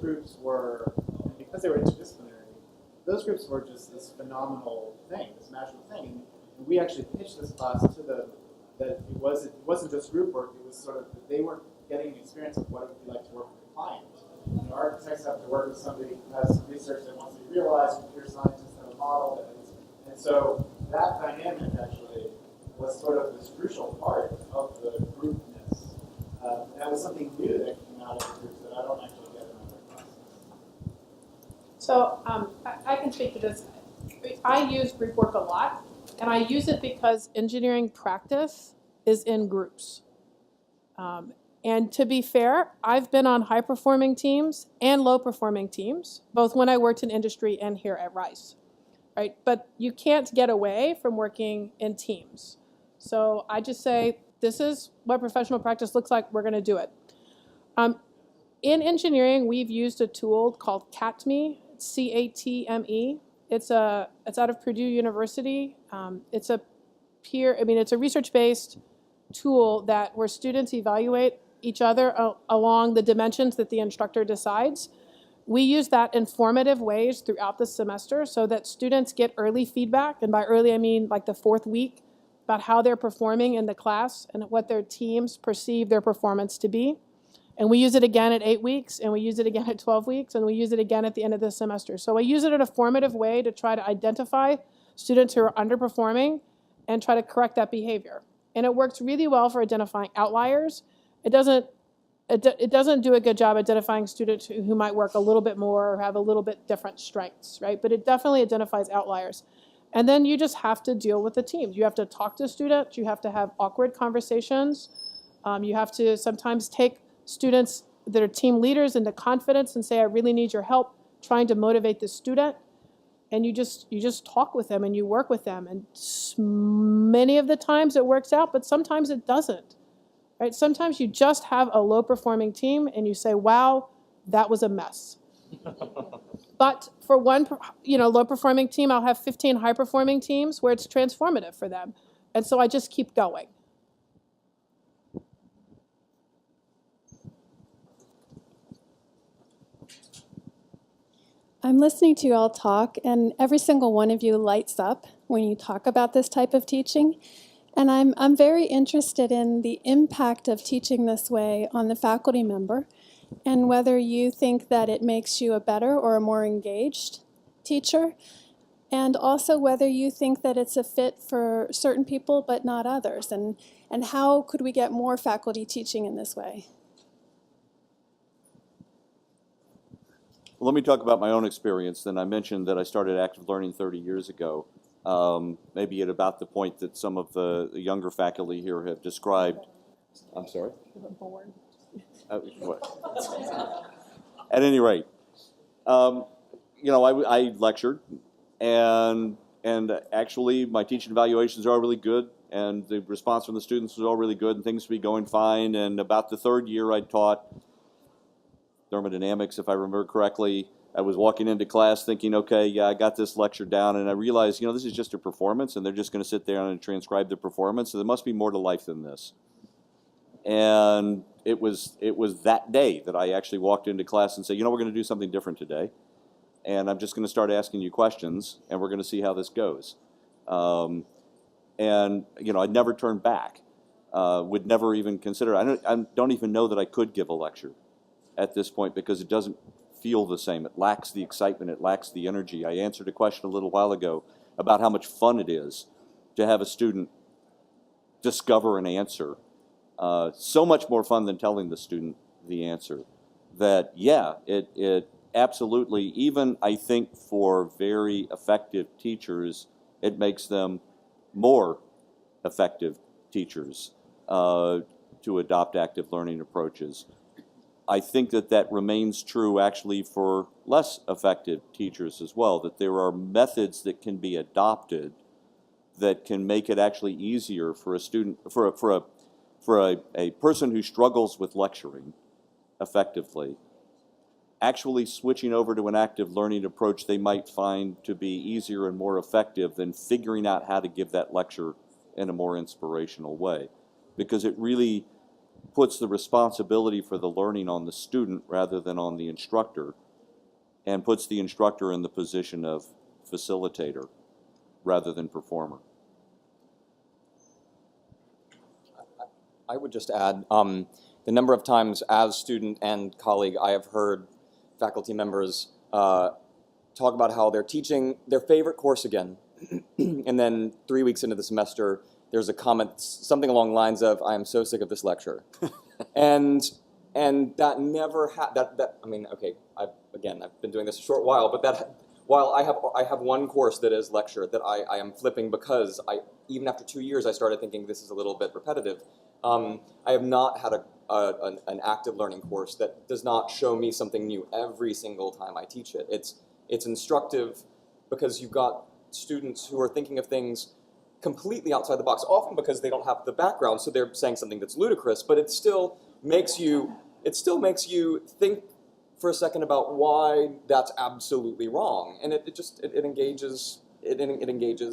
groups were, and because they were interdisciplinary, those groups were just this phenomenal thing, this magical thing. And we actually pitched this class to them that it wasn't just group work. It was sort of that they were getting an experience of what it would be like to work with a client. Architects have to work with somebody who has some research that wants to be realized. Computer scientists have a model, and so that dynamic actually was sort of this crucial part of the groupness. That was something new that came out of the groups that I don't actually get in other classes. So I can speak to this. I use group work a lot, and I use it because engineering practice is in groups. And to be fair, I've been on high-performing teams and low-performing teams, both when I worked in industry and here at Rice, right? But you can't get away from working in teams. So I just say, this is what professional practice looks like. We're going to do it. In engineering, we've used a tool called CATME, C-A-T-M-E. It's out of Purdue University. It's a research-based tool where students evaluate each other along the dimensions that the instructor decides. We use that in formative ways throughout the semester so that students get early feedback, and by early I mean like the 4th week, about how they're performing in the class and what their teams perceive their performance to be. And we use it again at 8 weeks, and we use it again at 12 weeks, and we use it again at the end of the semester. So I use it in a formative way to try to identify students who are underperforming and try to correct that behavior. And it works really well for identifying outliers. It doesn't do a good job identifying students who might work a little bit more or have a little bit different strengths, right? But it definitely identifies outliers. And then you just have to deal with the teams. You have to talk to students. You have to have awkward conversations. You have to sometimes take students that are team leaders into confidence and say, I really need your help trying to motivate the student. And you just talk with them and you work with them. And many of the times it works out, but sometimes it doesn't. Right? Sometimes you just have a low-performing team and you say, wow, that was a mess. But for one, low-performing team, I'll have 15 high-performing teams where it's transformative for them. And so I just keep going. I'm listening to you all talk, and every single one of you lights up when you talk about this type of teaching. And I'm very interested in the impact of teaching this way on the faculty member, and whether you think that it makes you a better or a more engaged teacher, and also whether you think that it's a fit for certain people but not others, and how could we get more faculty teaching in this way? Let me talk about my own experience. Then I mentioned that I started active learning 30 years ago, maybe at about the point that some of the younger faculty here have described. I'm sorry? What? At any rate, I lectured, and actually my teaching evaluations are all really good, and the response from the students was all really good, and things would be going fine. And about the third year I taught thermodynamics, if I remember correctly. I was walking into class thinking, okay, yeah, I got this lecture down, and I realized, this is just a performance, and they're just going to sit there and transcribe the performance, so there must be more to life than this. And it was that day that I actually walked into class and said, we're going to do something different today, and I'm just going to start asking you questions, and we're going to see how this goes. And I'd never turned back, would never even consider. I don't even know that I could give a lecture at this point, because it doesn't feel the same. It lacks the excitement. It lacks the energy. I answered a question a little while ago about how much fun it is to have a student discover an answer. So much more fun than telling the student the answer. That, yeah, it absolutely, even I think for very effective teachers, it makes them more effective teachers to adopt active learning approaches. I think that remains true actually for less effective teachers as well, that there are methods that can be adopted that can make it actually easier for a student, for a person who struggles with lecturing effectively, actually switching over to an active learning approach they might find to be easier and more effective than figuring out how to give that lecture in a more inspirational way, because it really puts the responsibility for the learning on the student rather than on the instructor, and puts the instructor in the position of facilitator rather than performer. I would just add the number of times as student and colleague I have heard faculty members talk about how they're teaching their favorite course again, and then 3 weeks into the semester, there's a comment, something along the lines of, I am so sick of this lecture. and that never I've been doing this a short while, but while I have one course that is lecture that I am flipping because even after 2 years I started thinking this is a little bit repetitive. I have not had an active learning course that does not show me something new every single time I teach it. It's instructive because you've got students who are thinking of things completely outside the box, often because they don't have the background, so they're saying something that's ludicrous, but it still makes you think for a second about why that's absolutely wrong, and it engages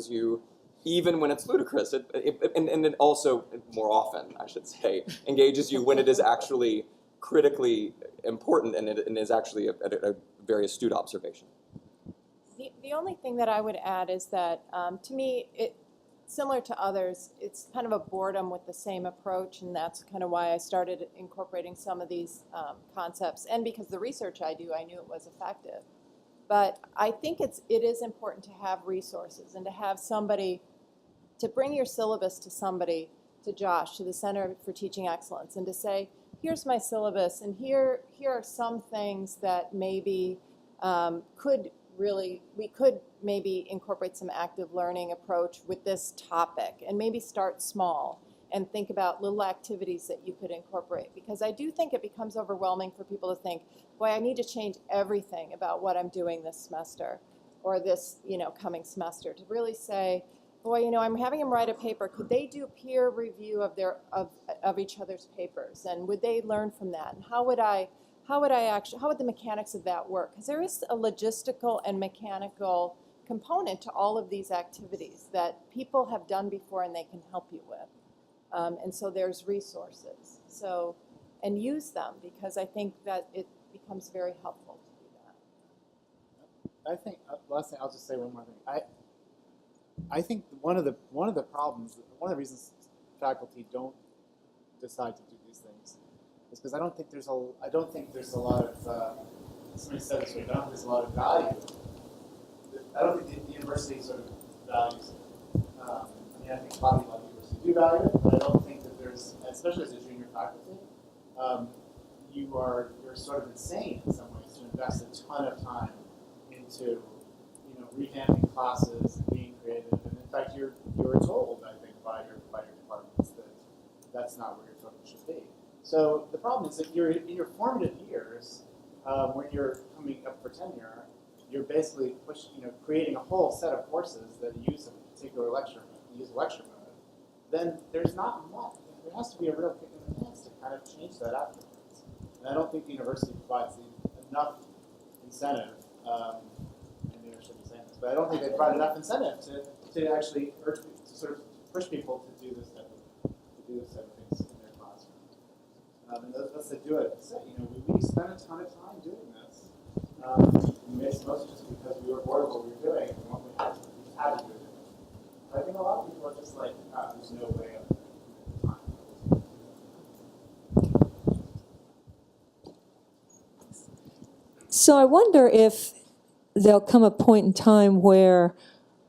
you even when it's ludicrous. And it also, more often, I should say, engages you when it is actually critically important and it is actually a very astute observation. The only thing that I would add is that, to me, similar to others, it's kind of a boredom with the same approach, and that's kind of why I started incorporating some of these concepts. And because the research I do, I knew it was effective. But I think it is important to have resources and to have somebody, to bring your syllabus to somebody, to Josh, to the Center for Teaching Excellence, and to say, here's my syllabus, and here are some things that maybe we could maybe incorporate some active learning approach with this topic, and maybe start small and think about little activities that you could incorporate. Because I do think it becomes overwhelming for people to think, boy, I need to change everything about what I'm doing this semester or this coming semester, to really say, boy, I'm having them write a paper. Could they do peer review of each other's papers, and would they learn from that? And how how would the mechanics of that work? Because there is a logistical and mechanical component to all of these activities that people have done before and they can help you with. And so there's resources. So, and use them, because I think that it becomes very helpful to do that. I think last thing, I'll just say one more thing. I think one of the problems, one of the reasons faculty don't decide to do these things is because I don't think there's a lot of somebody said this way, I don't think there's a lot of value. I don't think the university sort of values it. I mean, I think probably a lot of universities do value it, but I don't think that there's, especially as a junior faculty, you're sort of insane in some ways to invest a ton of time into revamping classes and being creative. And in fact, you're told, I think, by your departments that that's not where your focus should be. So the problem is that you're in your formative years, when you're coming up for tenure, you're basically creating a whole set of courses that use a particular lecture mode. Then there's not much. There has to be a real kick in the pants to kind of change that afterwards. And I don't think the university provides enough incentive. Maybe I shouldn't be saying this, but I don't think they provide enough incentive to actually sort of push people to do this type of things in their classroom. And those of us that do it say, we spend a ton of time doing this. It's mostly just because we were bored of what we were doing and what we had to do it. But I think a lot of people are just like, there's no way of time. So I wonder if there'll come a point in time where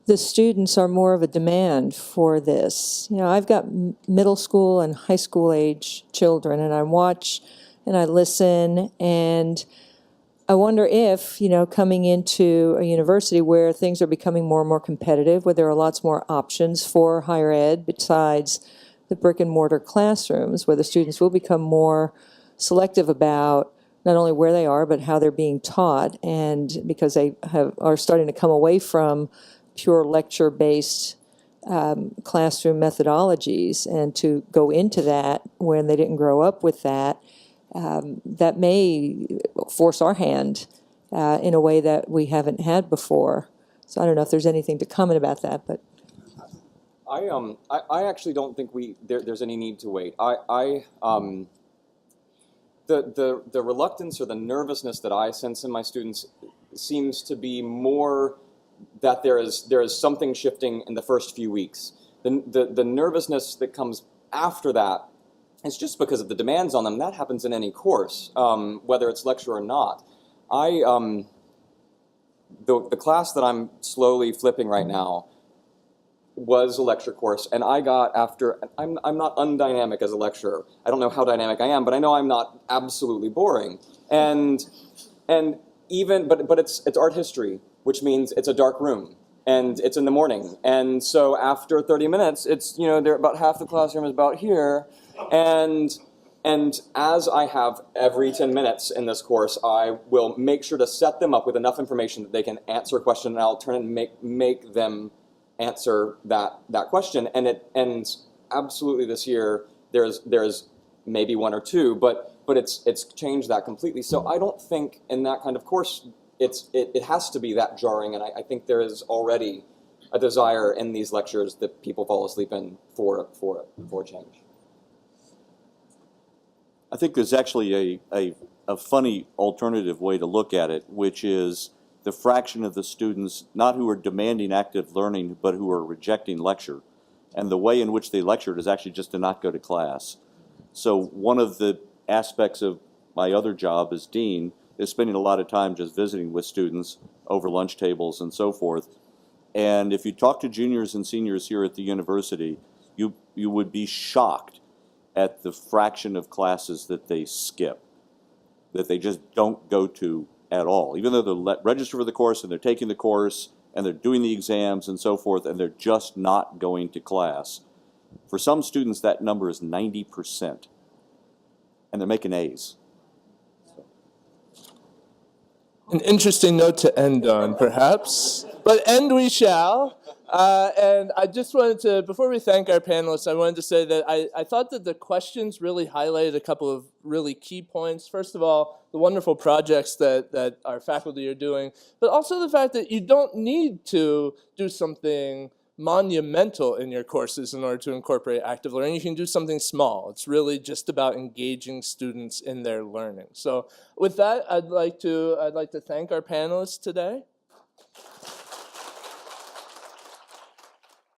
the students are more of a demand for this. I've got middle school and high school age children, and I watch and I listen, and I wonder if, coming into a university where things are becoming more and more competitive, where there are lots more options for higher ed besides the brick and mortar classrooms, where the students will become more selective about not only where they are, but how they're being taught, and because they are starting to come away from pure lecture-based classroom methodologies and to go into that when they didn't grow up with that, that may force our hand in a way that we haven't had before. So I don't know if there's anything to comment about that, but I actually don't think there's any need to wait. The reluctance or the nervousness that I sense in my students seems to be more that there is something shifting in the first few weeks. The nervousness that comes after that is just because of the demands on them. That happens in any course, whether it's lecture or not. The class that I'm slowly flipping right now was a lecture course, and I got I'm not undynamic as a lecturer. I don't know how dynamic I am, but I know I'm not absolutely boring. And even but it's art history, which means it's a dark room and it's in the morning. And so after 30 minutes, it's they're about half the classroom is about here, and as I have every 10 minutes in this course, I will make sure to set them up with enough information that they can answer a question, and I'll turn and make them answer that question. And absolutely this year there's maybe one or two, but it's changed that completely. So I don't think in that kind of course it has to be that jarring, and I think there is already a desire in these lectures that people fall asleep in for change. I think there's actually a funny alternative way to look at it, which is the fraction of the students, not who are demanding active learning, but who are rejecting lecture. And the way in which they lectured is actually just to not go to class. So one of the aspects of my other job as dean is spending a lot of time just visiting with students over lunch tables and so forth. And if you talk to juniors and seniors here at the university, you would be shocked at the fraction of classes that they skip, that they just don't go to at all, even though they're registered for the course and they're taking the course and they're doing the exams and so forth, and they're just not going to class. For some students, that number is 90%, and they're making A's. An interesting note to end on, perhaps, but end we shall. And I just wanted to, before we thank our panelists, I wanted to say that I thought that the questions really highlighted a couple of really key points. First of all, the wonderful projects that our faculty are doing, but also the fact that you don't need to do something monumental in your courses in order to incorporate active learning. You can do something small. It's really just about engaging students in their learning. So with that, I'd like to thank our panelists today.